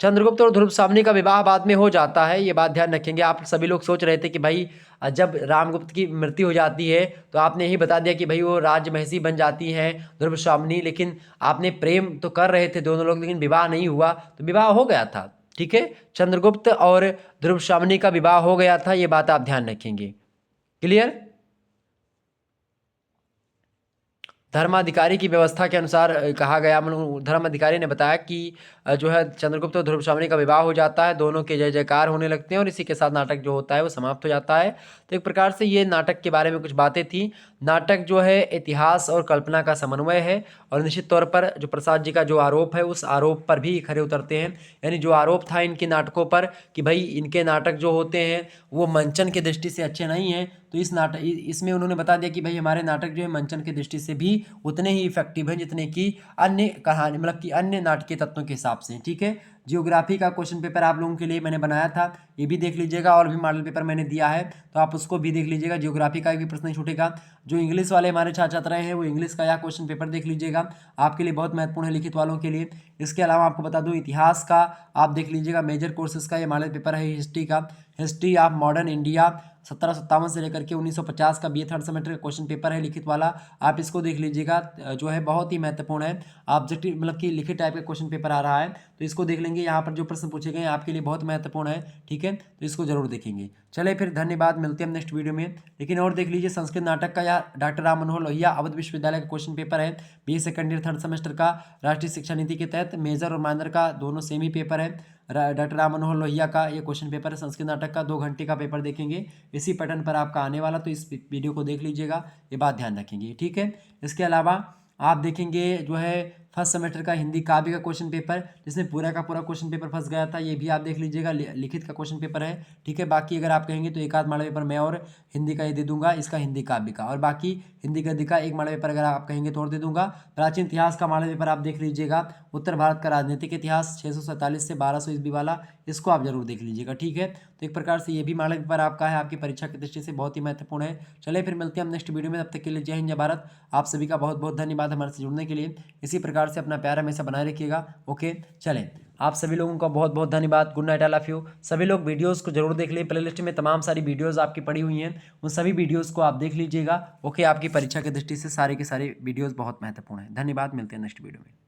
Speaker 1: चंद्रगुप्त और ध्रुवशामिनी का विवाह बाद में हो जाता है, ये बात ध्यान रखेंगे। आप सभी लोग सोच रहे थे कि भाई जब रामगुप्त की मृत्यु हो जाती है तो आपने यही बता दिया कि भाई वो राजमहिषी बन जाती हैं ध्रुवशामिनी, लेकिन आपने प्रेम तो कर रहे थे दोनों लोग, लेकिन विवाह नहीं हुआ। तो विवाह हो गया था, ठीक है, चंद्रगुप्त और ध्रुवशामिनी का विवाह हो गया था, ये बात आप ध्यान रखेंगे। क्लियर। धर्माधिकारी की व्यवस्था के अनुसार कहा गया, धर्माधिकारी ने बताया कि जो है चंद्रगुप्त और ध्रुवशामिनी का विवाह हो जाता है, दोनों के जय जयकार होने लगते हैं, और इसी के साथ नाटक जो होता है वो समाप्त हो जाता है। तो एक प्रकार से ये नाटक के बारे में कुछ बातें थी। नाटक जो है इतिहास और कल्पना का समन्वय है, और निश्चित तौर पर जो प्रसाद जी का जो आरोप है उस आरोप पर भी खरे उतरते हैं। यानी जो आरोप था इनके नाटकों पर कि भाई इनके नाटक जो होते हैं वो मंचन की दृष्टि से अच्छे नहीं हैं, तो इस नाटक इसमें उन्होंने बता दिया कि भाई हमारे नाटक जो है मंचन की दृष्टि से भी उतने ही इफेक्टिव हैं जितने कि अन्य कहानी मतलब कि अन्य नाटकीय तत्वों के हिसाब से, ठीक है। जियोग्राफी का क्वेश्चन पेपर आप लोगों के लिए मैंने बनाया था, ये भी देख लीजिएगा, और भी मॉडल पेपर मैंने दिया है तो आप उसको भी देख लीजिएगा। जियोग्राफी का भी प्रश्न नहीं छूटेगा। जो इंग्लिश वाले हमारे छात्र छात्राएं हैं वो इंग्लिश का यह क्वेश्चन पेपर देख लीजिएगा, आपके लिए बहुत महत्वपूर्ण है लिखित वालों के लिए। इसके अलावा आपको बता दूं इतिहास का आप देख लीजिएगा, मेजर कोर्सेज का ये मॉडल पेपर है। हिस्ट्री का, हिस्ट्री ऑफ मॉडर्न इंडिया 1757 से लेकर के 1950 का BA थर्ड सेमेस्टर का क्वेश्चन पेपर है लिखित वाला, आप इसको देख लीजिएगा, जो है बहुत ही महत्वपूर्ण है। ऑब्जेक्टिव मतलब कि लिखित टाइप का क्वेश्चन पेपर आ रहा है, तो इसको देख लेंगे। यहाँ पर जो प्रश्न पूछे गए आपके लिए बहुत महत्वपूर्ण है, ठीक है, तो इसको जरूर देखेंगे। चले फिर, धन्यवाद, मिलते हैं हम नेक्स्ट वीडियो में। लेकिन और देख लीजिए संस्कृत नाटक का, या डॉक्टर राम मनोहर लोहिया अवध विश्वविद्यालय का क्वेश्चन पेपर है, BA second year third semester का, राष्ट्रीय शिक्षा नीति के तहत मेजर और माइनर का दोनों सेम ही पेपर है। डॉक्टर राम मनोहर लोहिया का ये क्वेश्चन पेपर है, संस्कृत नाटक का 2 घंटे का पेपर देखेंगे, इसी पैटर्न पर आपका आने वाला, तो इस वीडियो को देख लीजिएगा, ये बात ध्यान रखेंगे, ठीक है। इसके अलावा आप देखेंगे जो है फर्स्ट सेमेस्टर का हिंदी काव्य का क्वेश्चन पेपर, जिसमें पूरा का पूरा क्वेश्चन पेपर फंस गया था, ये भी आप देख लीजिएगा, लिखित का क्वेश्चन पेपर है, ठीक है। बाकी अगर आप कहेंगे तो एक आध मॉडल पेपर मैं और हिंदी का ये दे दूंगा, इसका हिंदी काव्य का, और बाकी हिंदी गद्य का एक मॉडल पेपर अगर आप कहेंगे तो और दे दूंगा। प्राचीन इतिहास का मॉडल पेपर आप देख लीजिएगा, उत्तर भारत का राजनीतिक इतिहास 647 से 1200 ईस्वी वाला, इसको आप जरूर देख लीजिएगा, ठीक है। तो एक प्रकार से ये भी मॉडल पेपर आपका है, आपकी परीक्षा की दृष्टि से बहुत ही महत्वपूर्ण है। चलिए फिर मिलते हैं हम नेक्स्ट वीडियो में, तब तक के लिए जय हिंद जय भारत। आप सभी का बहुत बहुत धन्यवाद हमारे से जुड़ने के लिए। इसी प्रकार से अपना प्यार हमेशा बनाए रखिएगा, ओके। चलें, आप सभी लोगों का बहुत बहुत धन्यवाद। Good night, I love you. सभी लोग वीडियोस को जरूर देख लें, प्लेलिस्ट में तमाम सारी वीडियोस आपकी पड़ी हुई हैं, उन सभी वीडियोस को आप देख लीजिएगा, ओके। आपकी परीक्षा की दृष्टि से सारे के सारे वीडियोस बहुत महत्वपूर्ण हैं। धन्यवाद, मिलते हैं नेक्स्ट वीडियो में।